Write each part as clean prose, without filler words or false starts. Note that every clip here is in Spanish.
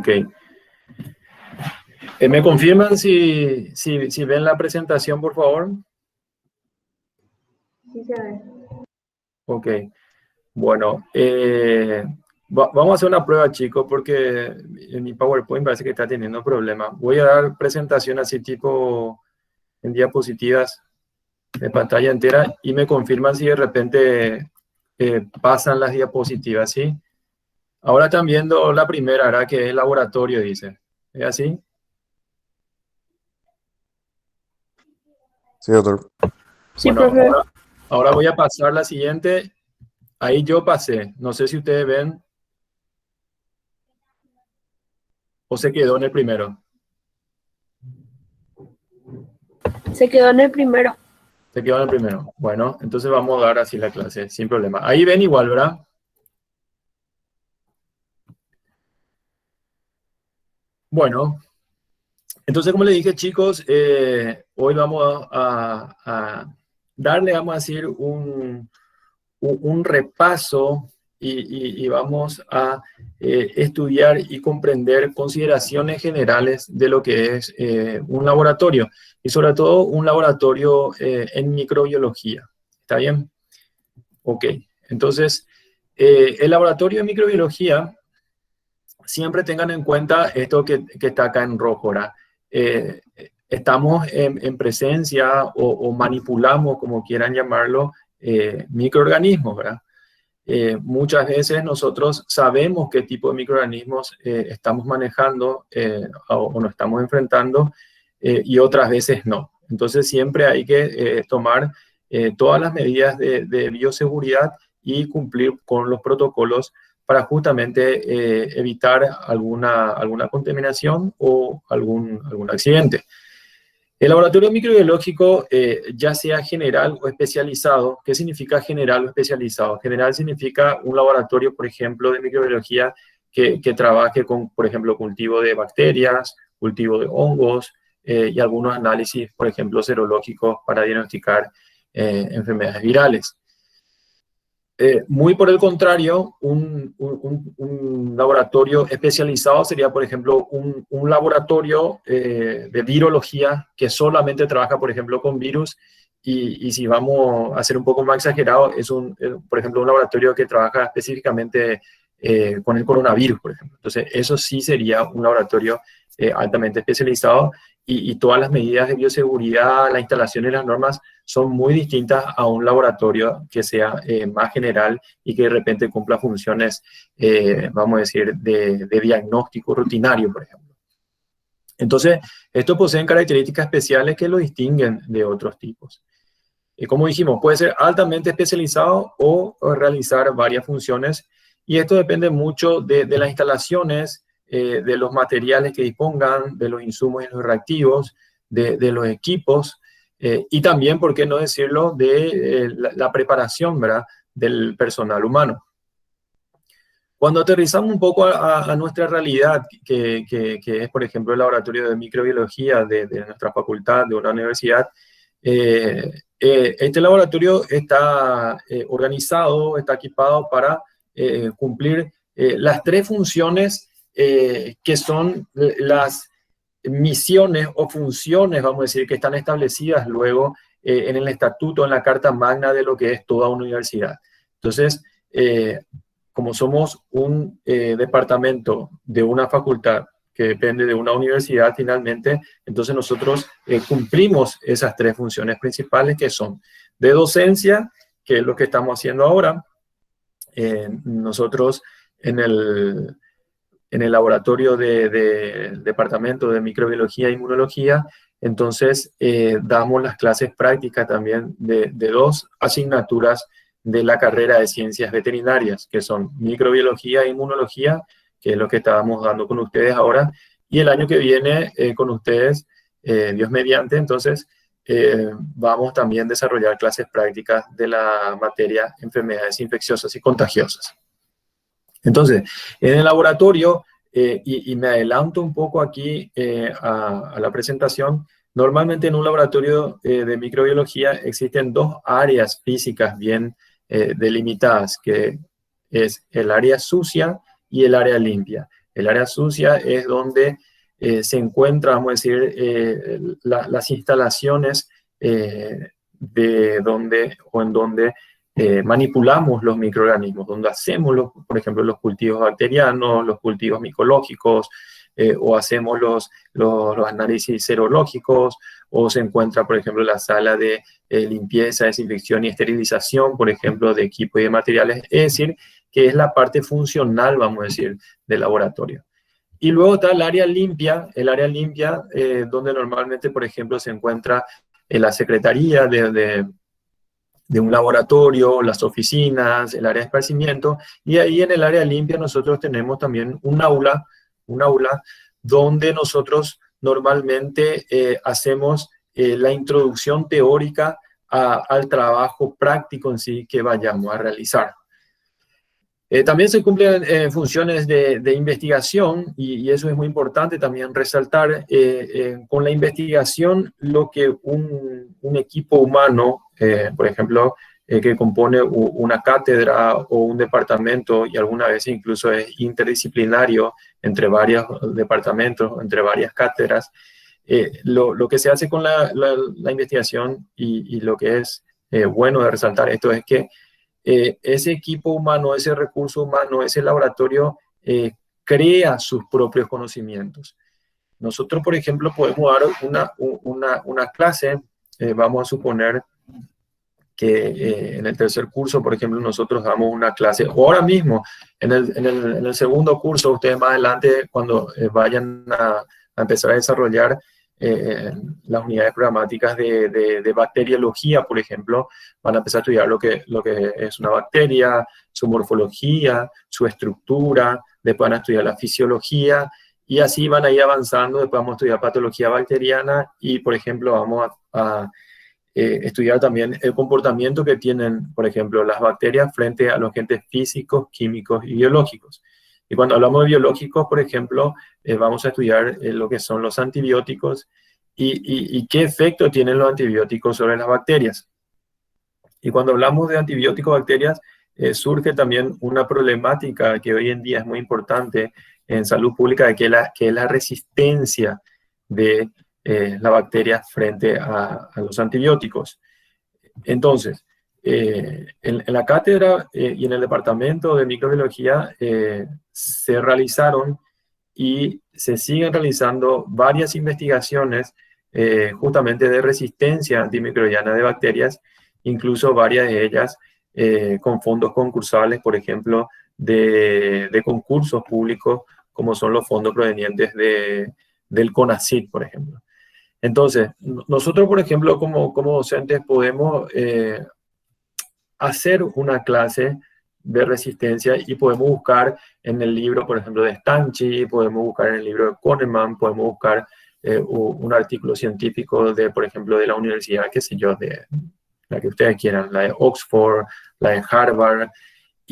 Ok. ¿Me confirman si ven la presentación, por favor? Sí se ve. Ok. Bueno, vamos a hacer una prueba, chicos, porque en mi PowerPoint parece que está teniendo problemas. Voy a dar presentación así tipo en diapositivas de pantalla entera y me confirman si de repente pasan las diapositivas, ¿sí? Ahora están viendo la primera, ¿verdad? Que es laboratorio, dice. ¿Es así? Sí, doctor. Sí, Bueno, profe. ahora voy a pasar la siguiente. Ahí yo pasé. No sé si ustedes ven o se quedó en el primero. Se quedó en el primero. Se quedó en el primero. Bueno, entonces vamos a dar así la clase, sin problema. Ahí ven igual, ¿verdad? Bueno, entonces como les dije, chicos, hoy vamos a darle, vamos a decir, un repaso y vamos a estudiar y comprender consideraciones generales de lo que es un laboratorio y sobre todo un laboratorio en microbiología. ¿Está bien? Ok, entonces el laboratorio de microbiología, siempre tengan en cuenta esto que está acá en rojo, ¿verdad? Estamos en presencia o manipulamos, como quieran llamarlo, microorganismos, ¿verdad? Muchas veces nosotros sabemos qué tipo de microorganismos estamos manejando o nos estamos enfrentando y otras veces no. Entonces siempre hay que tomar todas las medidas de bioseguridad y cumplir con los protocolos para justamente evitar alguna contaminación o algún accidente. El laboratorio microbiológico, ya sea general o especializado, ¿qué significa general o especializado? General significa un laboratorio, por ejemplo, de microbiología que trabaje con, por ejemplo, cultivo de bacterias, cultivo de hongos y algunos análisis, por ejemplo, serológicos para diagnosticar enfermedades virales. Muy por el contrario, un laboratorio especializado sería, por ejemplo, un laboratorio de virología que solamente trabaja, por ejemplo, con virus y si vamos a ser un poco más exagerado, es por ejemplo, un laboratorio que trabaja específicamente con el coronavirus, por ejemplo. Entonces, eso sí sería un laboratorio altamente especializado y todas las medidas de bioseguridad, la instalación y las normas son muy distintas a un laboratorio que sea más general y que de repente cumpla funciones, vamos a decir, de diagnóstico rutinario, por ejemplo. Entonces, estos poseen características especiales que lo distinguen de otros tipos. Como dijimos, puede ser altamente especializado o realizar varias funciones y esto depende mucho de las instalaciones, de los materiales que dispongan, de los insumos y los reactivos, de los equipos y también, por qué no decirlo, de la preparación, ¿verdad?, del personal humano. Cuando aterrizamos un poco a nuestra realidad, que es, por ejemplo, el laboratorio de microbiología de nuestra facultad, de una universidad, este laboratorio está organizado, está equipado para cumplir las tres funciones que son las misiones o funciones, vamos a decir, que están establecidas luego en el estatuto, en la Carta Magna de lo que es toda una universidad. Entonces, como somos un departamento de una facultad que depende de una universidad finalmente, entonces nosotros cumplimos esas tres funciones principales que son de docencia, que es lo que estamos haciendo ahora. Nosotros en el laboratorio del departamento de microbiología e inmunología, entonces damos las clases prácticas también de dos asignaturas de la carrera de ciencias veterinarias, que son microbiología e inmunología, que es lo que estábamos dando con ustedes ahora, y el año que viene con ustedes, Dios mediante, entonces vamos también a desarrollar clases prácticas de la materia enfermedades infecciosas y contagiosas. Entonces, en el laboratorio, y me adelanto un poco aquí a la presentación, normalmente en un laboratorio de microbiología existen dos áreas físicas bien delimitadas, que es el área sucia y el área limpia. El área sucia es donde se encuentran, vamos a decir, las instalaciones de donde o en donde manipulamos los microorganismos, donde hacemos, por ejemplo, los cultivos bacterianos, los cultivos micológicos, o hacemos los análisis serológicos, o se encuentra, por ejemplo, la sala de limpieza, desinfección y esterilización, por ejemplo, de equipos y de materiales, es decir, que es la parte funcional, vamos a decir, del laboratorio. Y luego está el área limpia, donde normalmente, por ejemplo, se encuentra la secretaría de un laboratorio, las oficinas, el área de esparcimiento, y ahí en el área limpia nosotros tenemos también un aula donde nosotros normalmente hacemos la introducción teórica al trabajo práctico en sí que vayamos a realizar. También se cumplen funciones de investigación y eso es muy importante también resaltar. Con la investigación, lo que un equipo humano, por ejemplo, que compone una cátedra o un departamento, y alguna vez incluso es interdisciplinario entre varios departamentos, entre varias cátedras, lo que se hace con la investigación y lo que es bueno de resaltar esto es que ese equipo humano, ese recurso humano, ese laboratorio crea sus propios conocimientos. Nosotros, por ejemplo, podemos dar una clase, vamos a suponer que en el tercer curso, por ejemplo, nosotros damos una clase, o ahora mismo, en el segundo curso, ustedes más adelante, cuando vayan a empezar a desarrollar las unidades programáticas de bacteriología, por ejemplo, van a empezar a estudiar lo que es una bacteria, su morfología, su estructura, después van a estudiar la fisiología, y así van a ir avanzando. Después vamos a estudiar patología bacteriana y, por ejemplo, vamos a estudiar también el comportamiento que tienen, por ejemplo, las bacterias frente a los agentes físicos, químicos y biológicos. Y cuando hablamos de biológicos, por ejemplo, vamos a estudiar lo que son los antibióticos y qué efecto tienen los antibióticos sobre las bacterias. Y cuando hablamos de antibióticos, bacterias, surge también una problemática que hoy en día es muy importante en salud pública, que es la resistencia de la bacteria frente a los antibióticos. Entonces, en la cátedra y en el departamento de microbiología se realizaron y se siguen realizando varias investigaciones justamente de resistencia antimicrobiana de bacterias, incluso varias de ellas con fondos concursales, por ejemplo, de concursos públicos, como son los fondos provenientes del CONACYT, por ejemplo. Entonces, nosotros, por ejemplo, como docentes podemos hacer una clase de resistencia y podemos buscar en el libro, por ejemplo, de Stanchi, podemos buscar en el libro de Kahneman, podemos buscar un artículo científico de, por ejemplo, de la universidad, qué sé yo, de la que ustedes quieran, la de Oxford, la de Harvard,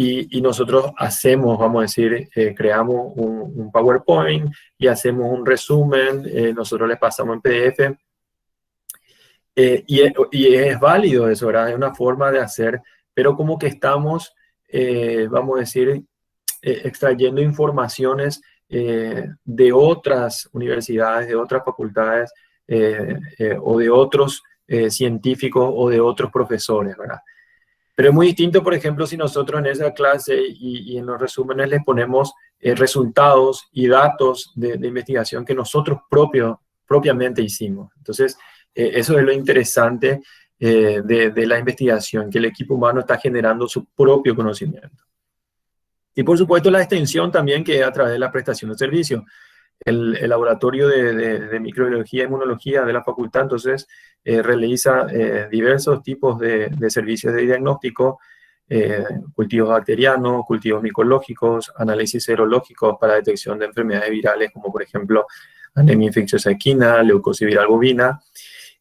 y nosotros hacemos, vamos a decir, creamos un PowerPoint y hacemos un resumen, nosotros les pasamos en PDF, y es válido eso, ¿verdad? Es una forma de hacer, pero como que estamos, vamos a decir, extrayendo informaciones de otras universidades, de otras facultades, o de otros científicos o de otros profesores, ¿verdad? Pero es muy distinto, por ejemplo, si nosotros en esa clase y en los resúmenes les ponemos resultados y datos de investigación que nosotros propiamente hicimos. Entonces, eso es lo interesante de la investigación, que el equipo humano está generando su propio conocimiento. Y por supuesto la extensión también, que es a través de la prestación de servicio. El laboratorio de microbiología y inmunología de la facultad, entonces, realiza diversos tipos de servicios de diagnóstico, cultivos bacterianos, cultivos micológicos, análisis serológicos para detección de enfermedades virales, como por ejemplo anemia infecciosa equina, leucosis viral bovina,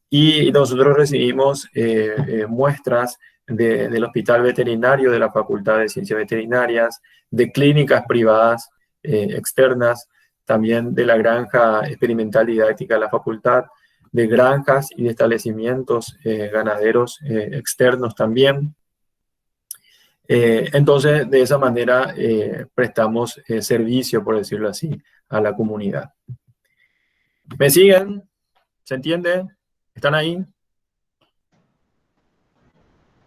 y nosotros recibimos muestras del Hospital Veterinario de la Facultad de Ciencias Veterinarias, de clínicas privadas externas, también de la granja experimental didáctica de la facultad, de granjas y de establecimientos ganaderos externos también. Entonces, de esa manera prestamos servicio, por decirlo así, a la comunidad. ¿Me siguen? ¿Se entiende? ¿Están ahí?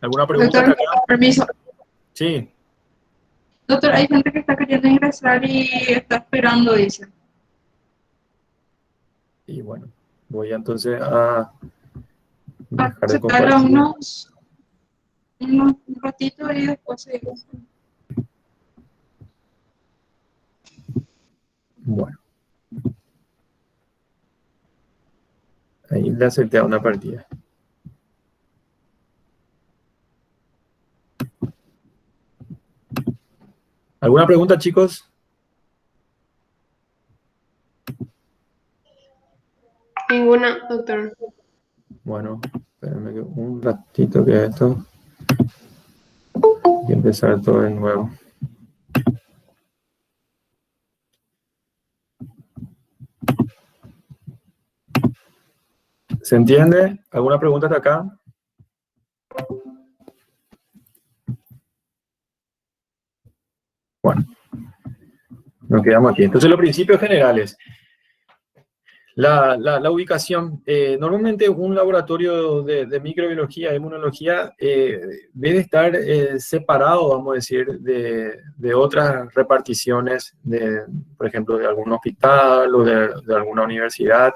¿Alguna pregunta hasta Doctor, acá? permiso. Sí. Doctor, hay gente que está queriendo ingresar y está esperando, dice. Y bueno, voy entonces a dejar de Se tarda compartir. un ratito y después seguimos. Bueno, ahí le acepté a una partida. ¿Alguna pregunta, chicos? Ninguna, doctor. Bueno, espérenme un ratito que esto... Hay que empezar todo de nuevo. ¿Se entiende? ¿Alguna pregunta hasta acá? Bueno, nos quedamos aquí. Entonces, los principios generales. La ubicación. Normalmente un laboratorio de microbiología, de inmunología, debe estar separado, vamos a decir, de otras reparticiones, por ejemplo, de algún hospital o de alguna universidad.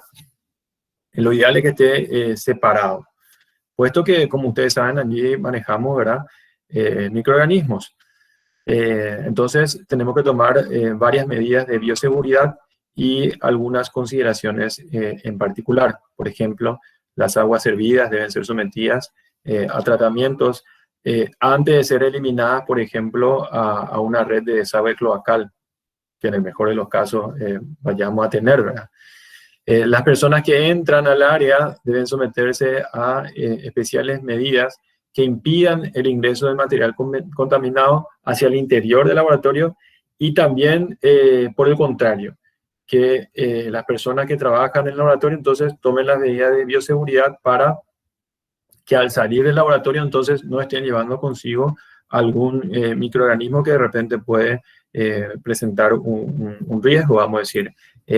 Lo ideal es que esté separado, puesto que, como ustedes saben, allí manejamos, ¿verdad? Microorganismos. Entonces, tenemos que tomar varias medidas de bioseguridad y algunas consideraciones en particular. Por ejemplo, las aguas hervidas deben ser sometidas a tratamientos antes de ser eliminadas, por ejemplo, a una red de desagüe cloacal, que en el mejor de los casos vayamos a tener, ¿verdad? Las personas que entran al área deben someterse a especiales medidas que impidan el ingreso de material contaminado hacia el interior del laboratorio y también, por el contrario, que las personas que trabajan en el laboratorio entonces tomen las medidas de bioseguridad para que al salir del laboratorio entonces no estén llevando consigo algún microorganismo que de repente puede presentar un riesgo, vamos a decir,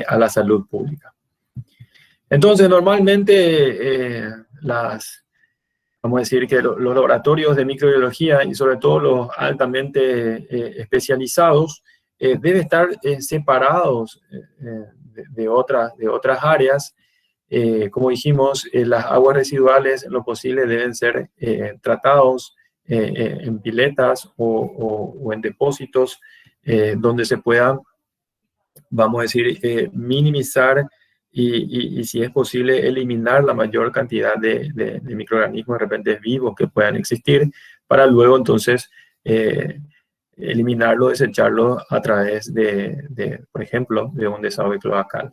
a la salud pública. Entonces, normalmente vamos a decir que los laboratorios de microbiología y sobre todo los altamente especializados deben estar separados de otras áreas. Como dijimos, las aguas residuales en lo posible deben ser tratados en piletas o en depósitos donde se pueda, vamos a decir, minimizar y si es posible eliminar la mayor cantidad de microorganismos de repente vivos que puedan existir para luego entonces eliminarlo, desecharlo a través por ejemplo, de un desagüe cloacal.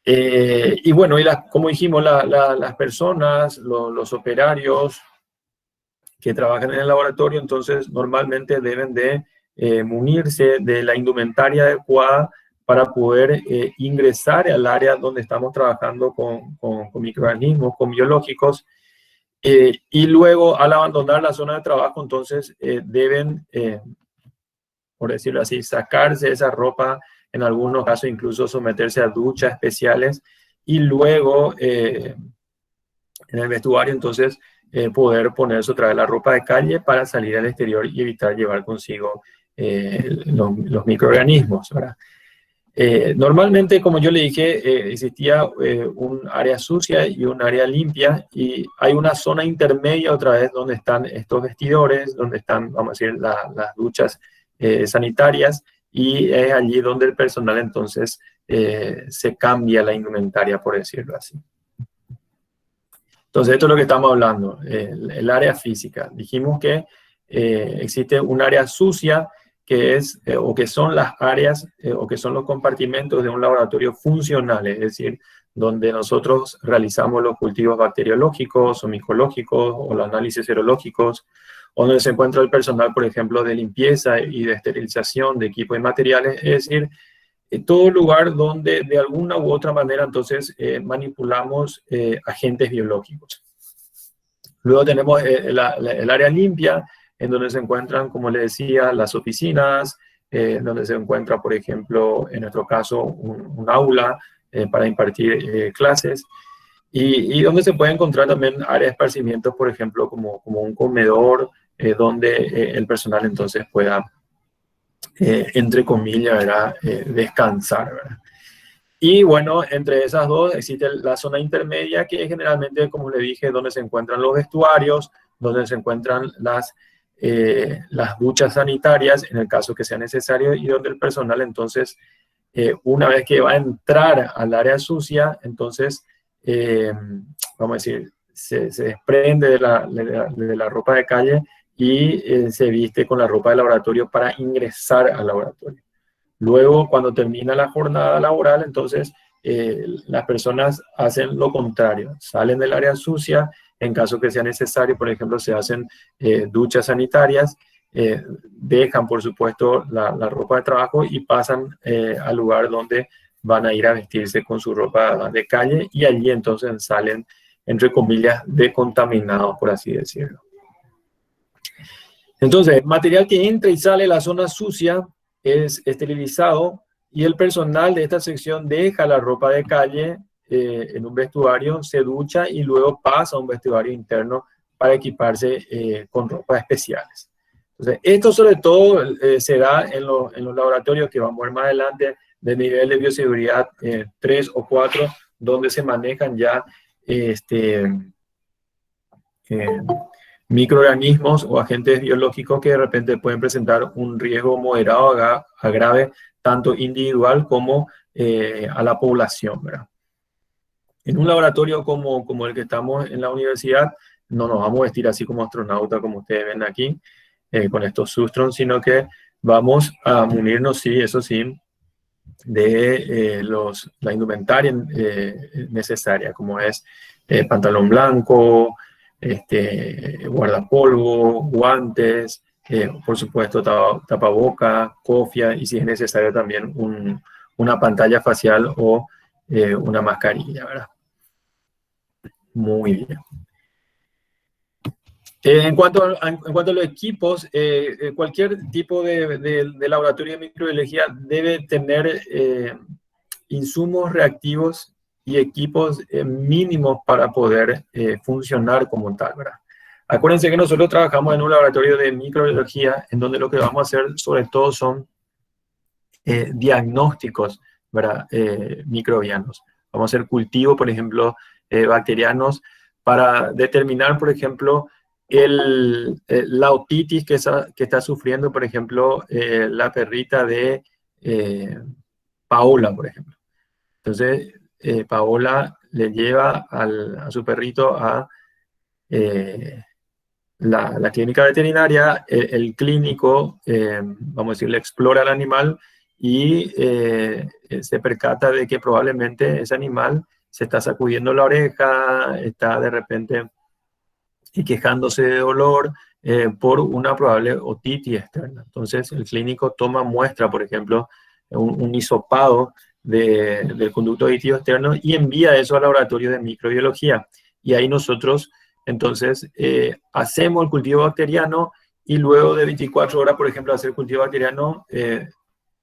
Y bueno, como dijimos, las personas, los operarios que trabajan en el laboratorio, entonces normalmente deben de munirse de la indumentaria adecuada para poder ingresar al área donde estamos trabajando con microorganismos, con biológicos, y luego al abandonar la zona de trabajo, entonces deben, por decirlo así, sacarse esa ropa, en algunos casos incluso someterse a duchas especiales, y luego en el vestuario entonces poder ponerse otra vez la ropa de calle para salir al exterior y evitar llevar consigo los microorganismos, ¿verdad? Normalmente, como yo le dije, existía un área sucia y un área limpia y hay una zona intermedia otra vez donde están estos vestidores, donde están, vamos a decir, las duchas sanitarias y es allí donde el personal entonces se cambia la indumentaria, por decirlo así. Entonces, esto es lo que estamos hablando, el área física. Dijimos que existe un área sucia que es, o que son las áreas, o que son los compartimentos de un laboratorio funcional, es decir, donde nosotros realizamos los cultivos bacteriológicos o micológicos o los análisis serológicos, donde se encuentra el personal, por ejemplo, de limpieza y de esterilización de equipos y materiales, es decir, todo lugar donde de alguna u otra manera entonces manipulamos agentes biológicos. Luego tenemos el área limpia, en donde se encuentran, como les decía, las oficinas, donde se encuentra, por ejemplo, en nuestro caso, un aula para impartir clases, y donde se puede encontrar también áreas de esparcimiento, por ejemplo, como un comedor, donde el personal entonces pueda, entre comillas, ¿verdad? Descansar, ¿verdad? Y bueno, entre esas dos existe la zona intermedia, que es generalmente, como le dije, donde se encuentran los vestuarios, donde se encuentran las duchas sanitarias, en el caso que sea necesario, y donde el personal entonces, una vez que va a entrar al área sucia, entonces, vamos a decir, se desprende de la ropa de calle y se viste con la ropa de laboratorio para ingresar al laboratorio. Luego, cuando termina la jornada laboral, entonces las personas hacen lo contrario, salen del área sucia, en caso que sea necesario, por ejemplo, se hacen duchas sanitarias, dejan, por supuesto, la ropa de trabajo y pasan al lugar donde van a ir a vestirse con su ropa de calle, y allí entonces salen, entre comillas, decontaminados, por así decirlo. Entonces, material que entra y sale de la zona sucia es esterilizado, y el personal de esta sección deja la ropa de calle en un vestuario, se ducha y luego pasa a un vestuario interno para equiparse con ropas especiales. Entonces, esto sobre todo se da en los laboratorios que vamos a ver más adelante, de nivel de bioseguridad 3 o 4, donde se manejan ya microorganismos o agentes biológicos que de repente pueden presentar un riesgo moderado a grave, tanto individual como a la población, ¿verdad? En un laboratorio como el que estamos en la universidad, no nos vamos a vestir así como astronautas, como ustedes ven aquí, con estos sustrons, sino que vamos a munirnos, sí, eso sí, de la indumentaria necesaria, como es pantalón blanco, guardapolvo, guantes, por supuesto tapaboca, cofia, y si es necesario también una pantalla facial o una mascarilla, ¿verdad? Muy bien. En cuanto a los equipos, cualquier tipo de laboratorio de microbiología debe tener insumos reactivos y equipos mínimos para poder funcionar como tal, ¿verdad? Acuérdense que nosotros trabajamos en un laboratorio de microbiología en donde lo que vamos a hacer sobre todo son diagnósticos, ¿verdad? Microbianos. Vamos a hacer cultivo, por ejemplo, bacterianos para determinar, por ejemplo, la otitis que está sufriendo, por ejemplo, la perrita de Paola, por ejemplo. Entonces, Paola le lleva a su perrito a la clínica veterinaria, el clínico, vamos a decir, le explora al animal y se percata de que probablemente ese animal se está sacudiendo la oreja, está de repente quejándose de dolor por una probable otitis externa. Entonces, el clínico toma muestra, por ejemplo, un hisopado del conducto auditivo externo y envía eso al laboratorio de microbiología. Y ahí nosotros, entonces, hacemos el cultivo bacteriano y luego de 24 horas, por ejemplo, hacer cultivo bacteriano,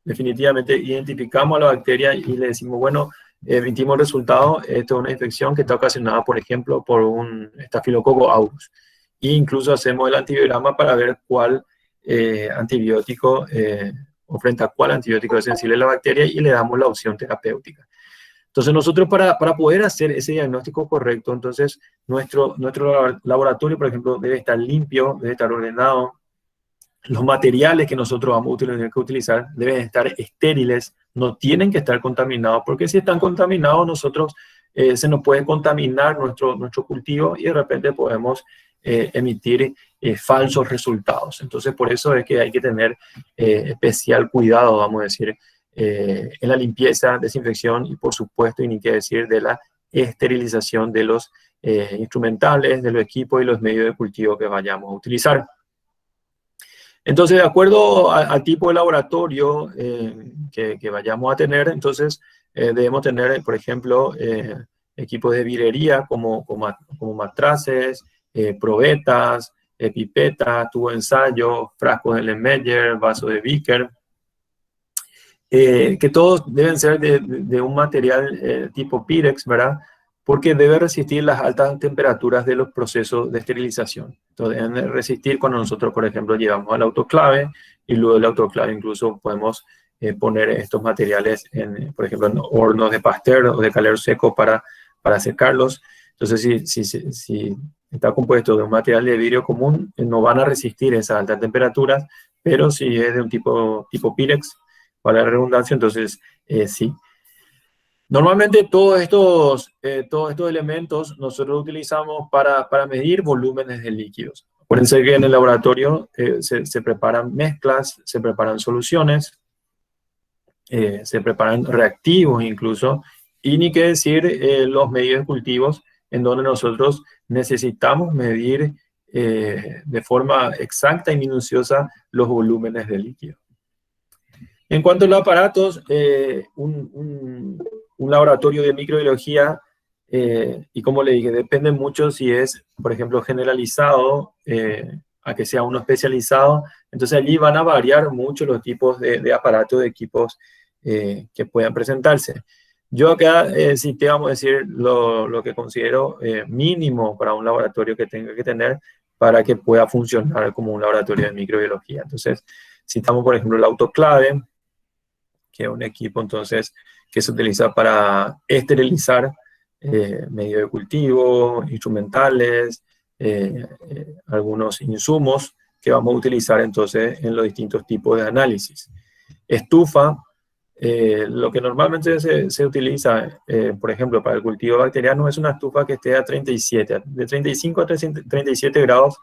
definitivamente identificamos a la bacteria y le decimos, bueno, emitimos resultados, esto es una infección que está ocasionada, por ejemplo, por un Staphylococcus aureus. E incluso hacemos el antibiograma para ver cuál antibiótico o frente a cuál antibiótico es sensible a la bacteria y le damos la opción terapéutica. Entonces nosotros para poder hacer ese diagnóstico correcto, entonces nuestro laboratorio, por ejemplo, debe estar limpio, debe estar ordenado. Los materiales que nosotros vamos a tener que utilizar deben estar estériles, no tienen que estar contaminados, porque si están contaminados nosotros se nos puede contaminar nuestro cultivo y de repente podemos emitir falsos resultados. Entonces por eso es que hay que tener especial cuidado, vamos a decir, en la limpieza, desinfección y por supuesto, y ni qué decir, de la esterilización de los instrumentales, de los equipos y los medios de cultivo que vayamos a utilizar. Entonces, de acuerdo al tipo de laboratorio que vayamos a tener, entonces debemos tener, por ejemplo, equipos de virería como matraces, probetas, pipeta, tubo de ensayo, frascos de Lemmeyer, vaso de Beaker, que todos deben ser de un material tipo Pirex, ¿verdad? Porque debe resistir las altas temperaturas de los procesos de esterilización. Entonces, deben resistir cuando nosotros, por ejemplo, llevamos al autoclave y luego del autoclave incluso podemos poner estos materiales, por ejemplo, en hornos de Pasteur o de calor seco para secarlos. Entonces, si está compuesto de un material de vidrio común, no van a resistir esas altas temperaturas, pero si es de un tipo Pirex, para la redundancia, entonces sí. Normalmente todos estos elementos nosotros utilizamos para medir volúmenes de líquidos. Acuérdense que en el laboratorio se preparan mezclas, se preparan soluciones, se preparan reactivos incluso, y ni qué decir los medios de cultivos en donde nosotros necesitamos medir de forma exacta y minuciosa los volúmenes de líquido. En cuanto a los aparatos, un laboratorio de microbiología, y como le dije, depende mucho si es, por ejemplo, generalizado a que sea uno especializado. Entonces allí van a variar mucho los tipos de aparatos, de equipos que puedan presentarse. Yo acá sí te vamos a decir lo que considero mínimo para un laboratorio que tenga que tener para que pueda funcionar como un laboratorio de microbiología. Entonces, citamos, por ejemplo, el autoclave, que es un equipo entonces que se utiliza para esterilizar medios de cultivo, instrumentales, algunos insumos que vamos a utilizar entonces en los distintos tipos de análisis. Estufa, lo que normalmente se utiliza, por ejemplo, para el cultivo bacteriano es una estufa que esté a 37, de 35 a 37 grados,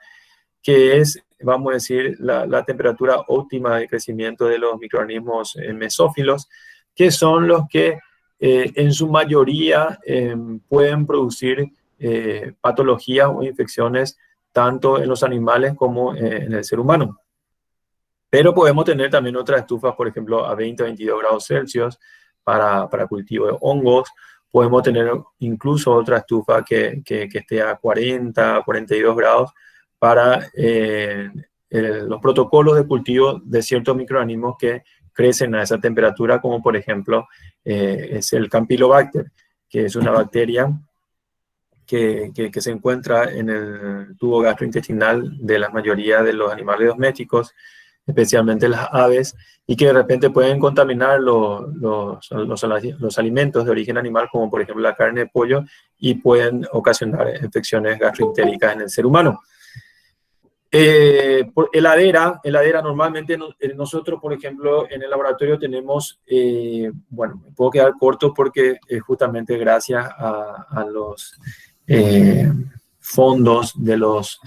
que es, vamos a decir, la temperatura óptima de crecimiento de los microorganismos mesófilos, que son los que en su mayoría pueden producir patologías o infecciones tanto en los animales como en el ser humano. Pero podemos tener también otras estufas, por ejemplo, a 20 o 22 grados Celsius para cultivo de hongos. Podemos tener incluso otra estufa que esté a 40, 42 grados para los protocolos de cultivo de ciertos microorganismos que crecen a esa temperatura, como por ejemplo es el Campylobacter, que es una bacteria que se encuentra en el tubo gastrointestinal de la mayoría de los animales domésticos, especialmente las aves, y que de repente pueden contaminar los alimentos de origen animal, como por ejemplo la carne de pollo, y pueden ocasionar infecciones gastroentéricas en el ser humano. Heladera, normalmente nosotros, por ejemplo, en el laboratorio tenemos, bueno, me puedo quedar corto porque justamente gracias a los fondos de los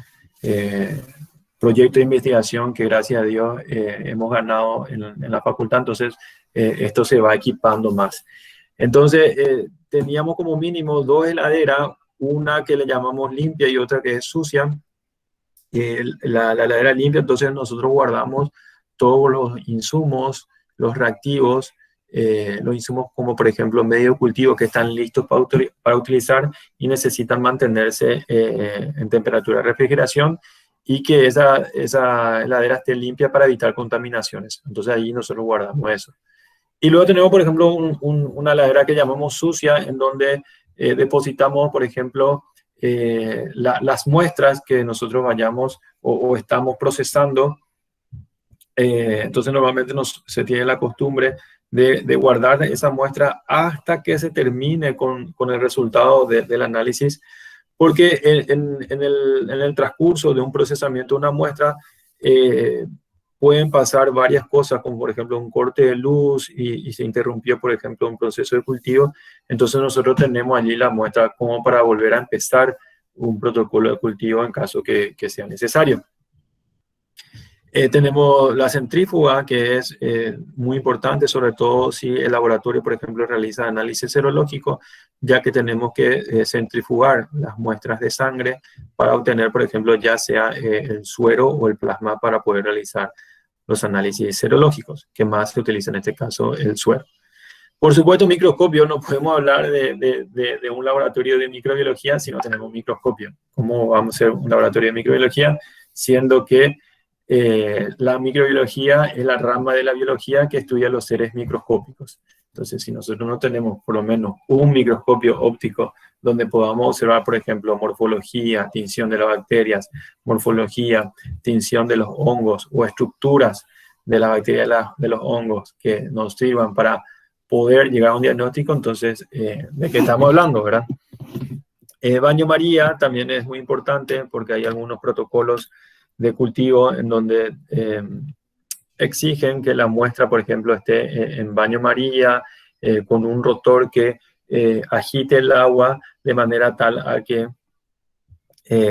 proyectos de investigación que gracias a Dios hemos ganado en la facultad, entonces esto se va equipando más. Entonces teníamos como mínimo 2 heladeras, una que le llamamos limpia y otra que es sucia. La heladera limpia, entonces nosotros guardamos todos los insumos, los reactivos, los insumos como por ejemplo medio de cultivo que están listos para utilizar y necesitan mantenerse en temperatura de refrigeración, y que esa heladera esté limpia para evitar contaminaciones. Entonces ahí nosotros guardamos eso. Y luego tenemos, por ejemplo, una heladera que llamamos sucia, en donde depositamos, por ejemplo, las muestras que nosotros vayamos o estamos procesando. Entonces normalmente se tiene la costumbre de guardar esa muestra hasta que se termine con el resultado del análisis, porque en el transcurso de un procesamiento de una muestra pueden pasar varias cosas, como por ejemplo un corte de luz y se interrumpió, por ejemplo, un proceso de cultivo. Entonces nosotros tenemos allí la muestra como para volver a empezar un protocolo de cultivo en caso que sea necesario. Tenemos la centrífuga, que es muy importante, sobre todo si el laboratorio, por ejemplo, realiza análisis serológico, ya que tenemos que centrifugar las muestras de sangre para obtener, por ejemplo, ya sea el suero o el plasma para poder realizar los análisis serológicos, que más se utiliza en este caso el suero. Por supuesto, microscopio, no podemos hablar de un laboratorio de microbiología si no tenemos microscopio. ¿Cómo vamos a hacer un laboratorio de microbiología siendo que la microbiología es la rama de la biología que estudia los seres microscópicos. Entonces, si nosotros no tenemos por lo menos un microscopio óptico donde podamos observar, por ejemplo, morfología, tinción de las bacterias, morfología, tinción de los hongos o estructuras de las bacterias de los hongos que nos sirvan para poder llegar a un diagnóstico, entonces, ¿de qué estamos hablando, verdad? Baño María también es muy importante porque hay algunos protocolos de cultivo en donde exigen que la muestra, por ejemplo, esté en baño María, con un rotor que agite el agua de manera tal a que,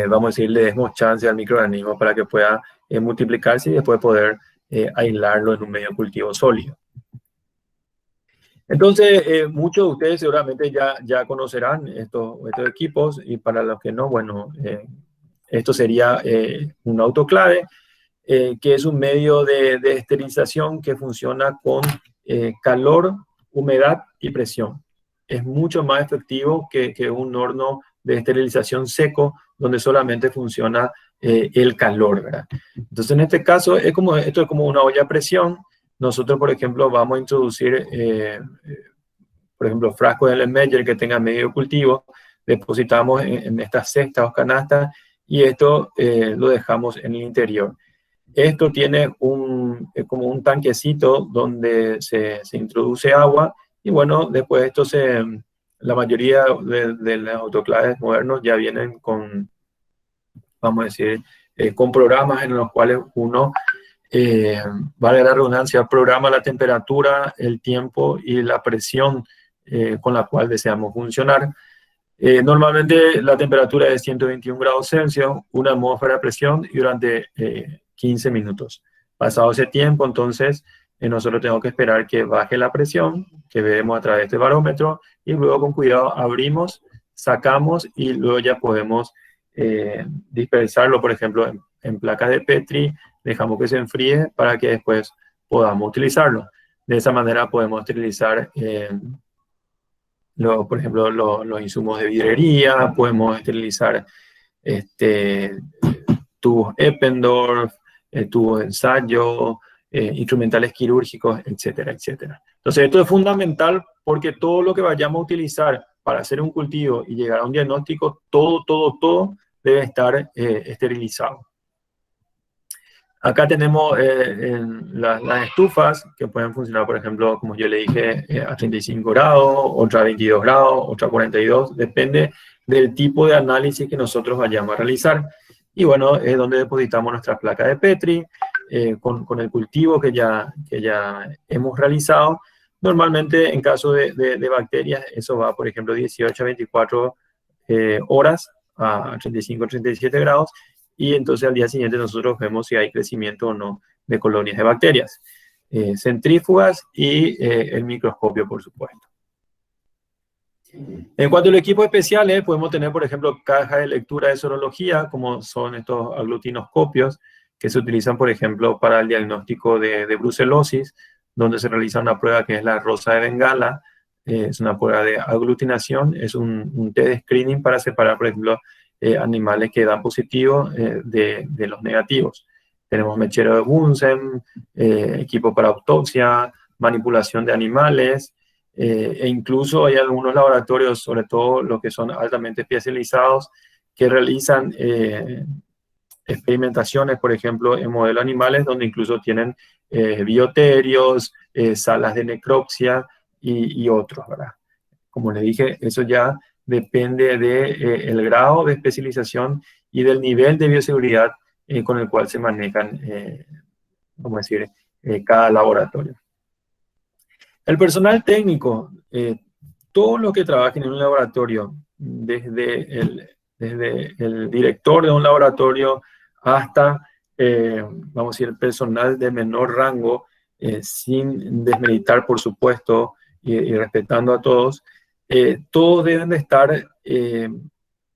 vamos a decir, le demos chance al microorganismo para que pueda multiplicarse y después poder aislarlo en un medio de cultivo sólido. Entonces, muchos de ustedes seguramente ya conocerán estos equipos, y para los que no, bueno, esto sería un autoclave, que es un medio de esterilización que funciona con calor, humedad y presión. Es mucho más efectivo que un horno de esterilización seco, donde solamente funciona el calor, ¿verdad? Entonces, en este caso, esto es como una olla a presión. Nosotros, por ejemplo, vamos a introducir, por ejemplo, frascos de Erlenmeyer que tengan medio de cultivo, depositamos en estas cestas o canastas, y esto lo dejamos en el interior. Esto tiene como un tanquecito donde se introduce agua, y bueno, después esto la mayoría de los autoclaves modernos ya vienen con, vamos a decir, con programas en los cuales uno, vale la redundancia, programa la temperatura, el tiempo y la presión con la cual deseamos funcionar. Normalmente la temperatura es 121 grados Celsius, una atmósfera de presión, y durante 15 minutos. Pasado ese tiempo, entonces, nosotros tenemos que esperar que baje la presión, que vemos a través de este barómetro, y luego con cuidado abrimos, sacamos, y luego ya podemos dispersarlo, por ejemplo, en placas de Petri, dejamos que se enfríe para que después podamos utilizarlo. De esa manera podemos esterilizar, por ejemplo, los insumos de vidrería, podemos esterilizar tubos Eppendorf, tubos de ensayo, instrumentales quirúrgicos, etcétera, etcétera. Entonces, esto es fundamental porque todo lo que vayamos a utilizar para hacer un cultivo y llegar a un diagnóstico, todo debe estar esterilizado. Acá tenemos las estufas que pueden funcionar, por ejemplo, como yo le dije, a 35 grados, otra a 22 grados, otra a 42, depende del tipo de análisis que nosotros vayamos a realizar. Y bueno, es donde depositamos nuestras placas de Petri, con el cultivo que ya hemos realizado. Normalmente, en caso de bacterias, eso va, por ejemplo, 18 a 24 horas a 35 a 37 grados. Y entonces al día siguiente nosotros vemos si hay crecimiento o no de colonias de bacterias. Centrífugas y el microscopio, por supuesto. En cuanto a los equipos especiales, podemos tener, por ejemplo, cajas de lectura de sorología, como son estos aglutinoscopios, que se utilizan, por ejemplo, para el diagnóstico de brucelosis, donde se realiza una prueba que es la rosa de Bengala. Es una prueba de aglutinación, es un test de screening para separar, por ejemplo, animales que dan positivo de los negativos. Tenemos mechero de Bunsen, equipo para autopsia, manipulación de animales, e incluso hay algunos laboratorios, sobre todo los que son altamente especializados, que realizan experimentaciones, por ejemplo, en modelos animales, donde incluso tienen bioterios, salas de necropsia y otros, ¿verdad? Como les dije, eso ya depende del grado de especialización y del nivel de bioseguridad con el cual se manejan, vamos a decir, cada laboratorio. El personal técnico, todos los que trabajen en un laboratorio, desde el director de un laboratorio hasta, vamos a decir, el personal de menor rango, sin desmeritar, por supuesto, y respetando a todos, todos deben de estar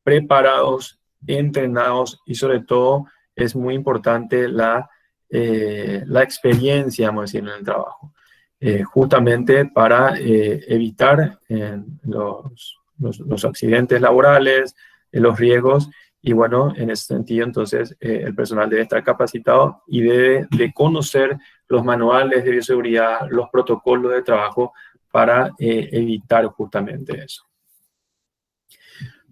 preparados, entrenados, y sobre todo es muy importante la experiencia, vamos a decir, en el trabajo. Justamente para evitar los accidentes laborales, los riesgos, Y bueno, en ese sentido, entonces, el personal debe estar capacitado y debe de conocer los manuales de bioseguridad, los protocolos de trabajo para evitar justamente eso.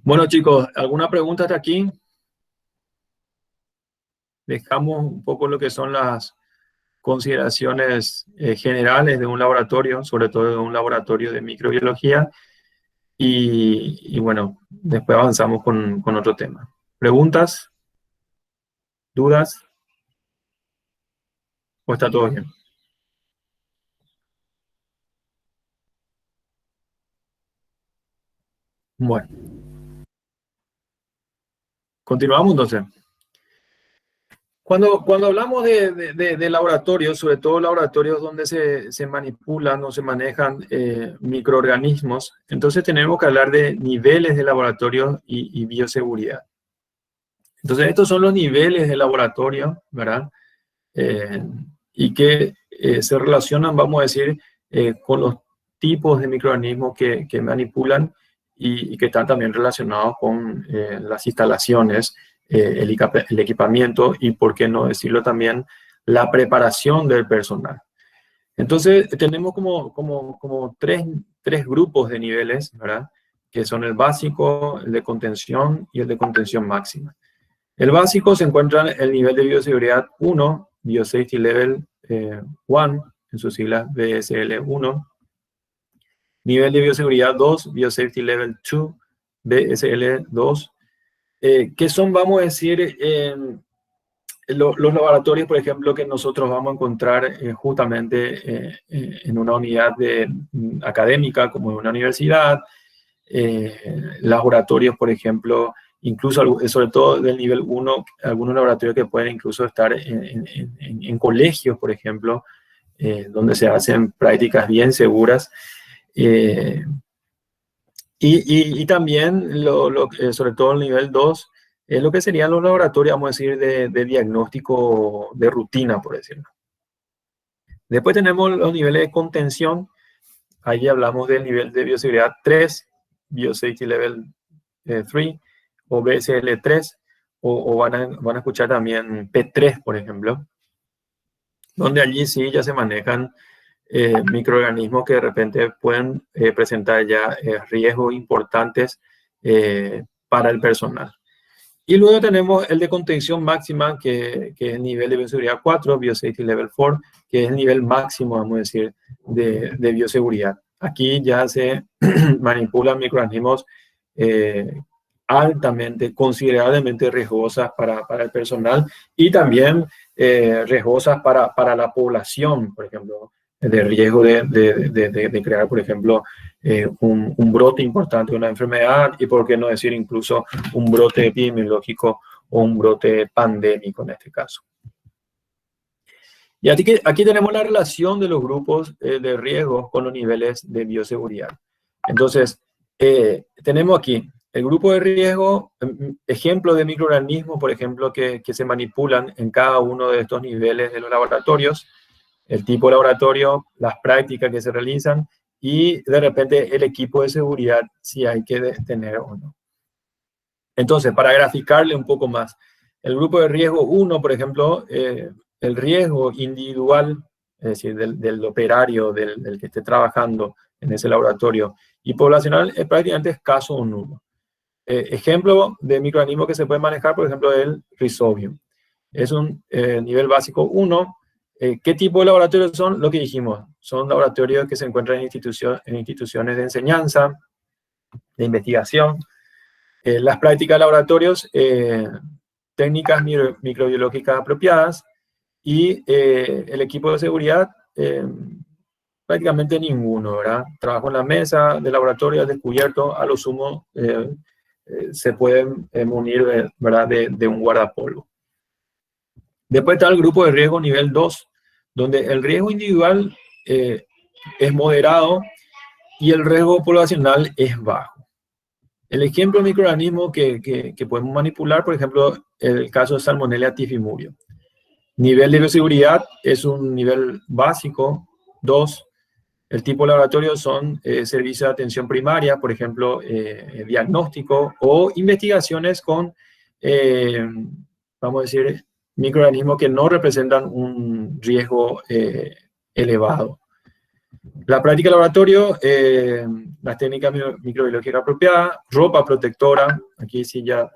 Bueno, chicos, ¿alguna pregunta hasta aquí? Dejamos un poco lo que son las consideraciones generales de un laboratorio, sobre todo de un laboratorio de microbiología, y bueno, después avanzamos con otro tema. ¿Preguntas? ¿Dudas? ¿O está todo bien? Bueno, continuamos entonces. Cuando hablamos de laboratorios, sobre todo laboratorios donde se manipulan o se manejan microorganismos, entonces tenemos que hablar de niveles de laboratorio y bioseguridad. Entonces, estos son los niveles de laboratorio, ¿verdad? Y que se relacionan, vamos a decir, con los tipos de microorganismos que manipulan y que están también relacionados con las instalaciones, el equipamiento y, por qué no decirlo también, la preparación del personal. Entonces, tenemos como tres grupos de niveles, ¿verdad? Que son el básico, el de contención y el de contención máxima. El básico se encuentra en el nivel de bioseguridad 1, Biosafety Level 1, en sus siglas BSL1. Nivel de bioseguridad 2, Biosafety Level 2, BSL2. ¿Qué son, vamos a decir, los laboratorios, por ejemplo, que nosotros vamos a encontrar justamente en una unidad académica, como en una universidad? Laboratorios, por ejemplo, incluso, sobre todo del nivel 1, algunos laboratorios que pueden incluso estar en colegios, por ejemplo, donde se hacen prácticas bien seguras. Y también, sobre todo el nivel 2, es lo que serían los laboratorios, vamos a decir, de diagnóstico de rutina, por decirlo. Después tenemos los niveles de contención. Ahí hablamos del nivel de bioseguridad 3, Biosafety Level 3, o BSL3, o van a escuchar también P3, por ejemplo, donde allí sí ya se manejan microorganismos que de repente pueden presentar ya riesgos importantes para el personal. Y luego tenemos el de contención máxima, que es el nivel de bioseguridad 4, Biosafety Level 4, que es el nivel máximo, vamos a decir, de bioseguridad. Aquí ya se manipulan microorganismos altamente, considerablemente riesgosas para el personal y también riesgosas para la población, por ejemplo, de riesgo de crear, por ejemplo, un brote importante de una enfermedad y, por qué no decir, incluso un brote epidemiológico o un brote pandémico en este caso. Y aquí tenemos la relación de los grupos de riesgo con los niveles de bioseguridad. Entonces, tenemos aquí el grupo de riesgo, ejemplo de microorganismos, por ejemplo, que se manipulan en cada uno de estos niveles de los laboratorios, el tipo de laboratorio, las prácticas que se realizan y de repente el equipo de seguridad, si hay que tener o no. Entonces, para graficarle un poco más, el grupo de riesgo 1, por ejemplo, el riesgo individual, es decir, del operario, del que esté trabajando en ese laboratorio, y poblacional, es prácticamente escaso o nulo. Ejemplo de microorganismo que se puede manejar, por ejemplo, el Rhizobium. Es un nivel básico 1. ¿Qué tipo de laboratorios son? Lo que dijimos, son laboratorios que se encuentran en instituciones de enseñanza, de investigación. Las prácticas de laboratorios, técnicas microbiológicas apropiadas y el equipo de seguridad, prácticamente ninguno, ¿verdad? Trabajo en la mesa de laboratorio descubierto, a lo sumo se pueden munir, ¿verdad? de un guardapolvo. Después está el grupo de riesgo nivel 2, donde el riesgo individual es moderado y el riesgo poblacional es bajo. El ejemplo de microorganismo que podemos manipular, por ejemplo, el caso de Salmonella typhimurium. Nivel de bioseguridad es un nivel básico, 2. El tipo de laboratorio son servicios de atención primaria, por ejemplo, diagnóstico o investigaciones con vamos a decir, microorganismos que no representan un riesgo elevado. La práctica de laboratorio, las técnicas microbiológicas apropiadas, ropa protectora, aquí sí ya